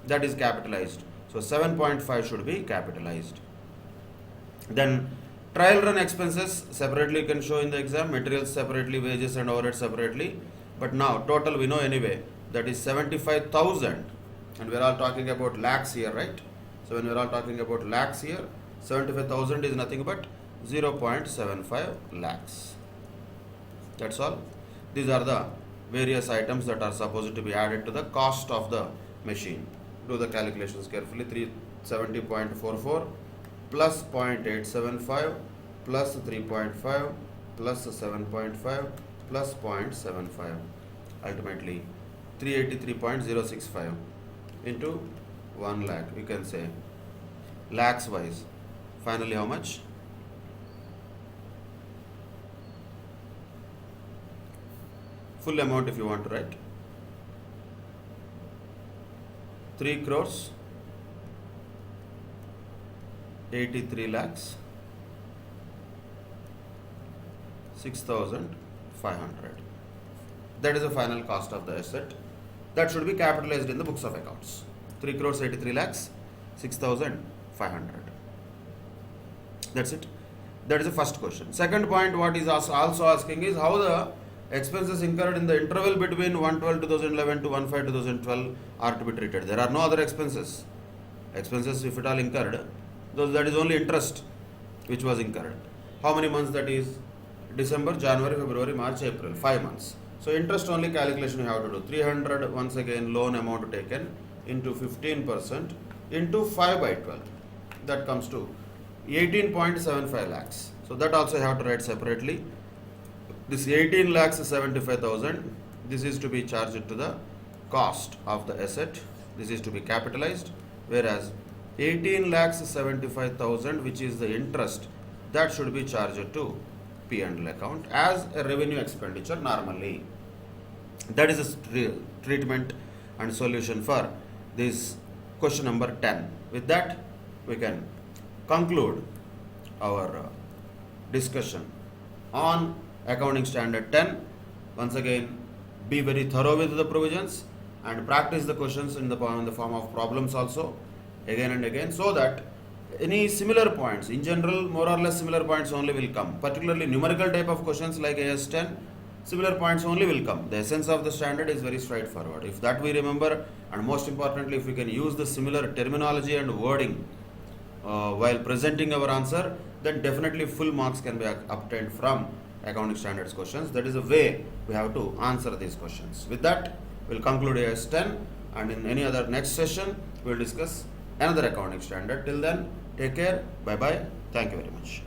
That is capitalized. So 7.5 should be capitalized. Then trial run expenses separately you can show in the exam. Materials separately, wages and overhead separately. But now total we know anyway. That is 75,000. And we are all talking about lakhs here, right? So when we are all talking about lakhs here, 75,000 is nothing but 0.75 lakhs. That's all. These are the various items that are supposed to be added to the cost of the machine. Do the calculations carefully. 370.44 plus 0.875 plus 3.5 plus 7.5 plus 0.75. Ultimately 383.065 into 1 lakh. You can say lakhs wise. Finally how much? Full amount if you want to write. 3 crores 83 lakhs 6,500. That is the final cost of the asset. That should be capitalized in the books of accounts. 3 crores 83 lakhs 6,500. That's it. That is the first question. Second point, what is also asking is how the expenses incurred in the interval between 1/12/2011 to 1/5/2012 are to be treated. There are no other expenses. Expenses, if at all incurred, that is only interest which was incurred. How many months that is? December, January, February, March, April. 5 months. So interest only calculation you have to do. 300 once again loan amount taken into 15% into 5 by 12. That comes to 18.75 lakhs. So that also you have to write separately. This 18 lakhs 75,000. This is to be charged to the cost of the asset. This is to be capitalized. Whereas 18 lakhs 75,000, which is the interest, that should be charged to P&L account as a revenue expenditure normally. That is a treatment and solution for this question number 10. With that, we can conclude our discussion on accounting standard 10. Once again, be very thorough with the provisions and practice the questions in the form of problems also again and again, so that any similar points, in general more or less similar points only will come, particularly numerical type of questions like AS10, similar points only will come. The essence of the standard is very straightforward. If that we remember, and most importantly if we can use the similar terminology and wording while presenting our answer, then definitely full marks can be obtained from accounting standards questions. That is the way we have to answer these questions. With that, we'll conclude AS10, and in any other next session we'll discuss another accounting standard. Till then, take care. Bye bye. Thank you very much.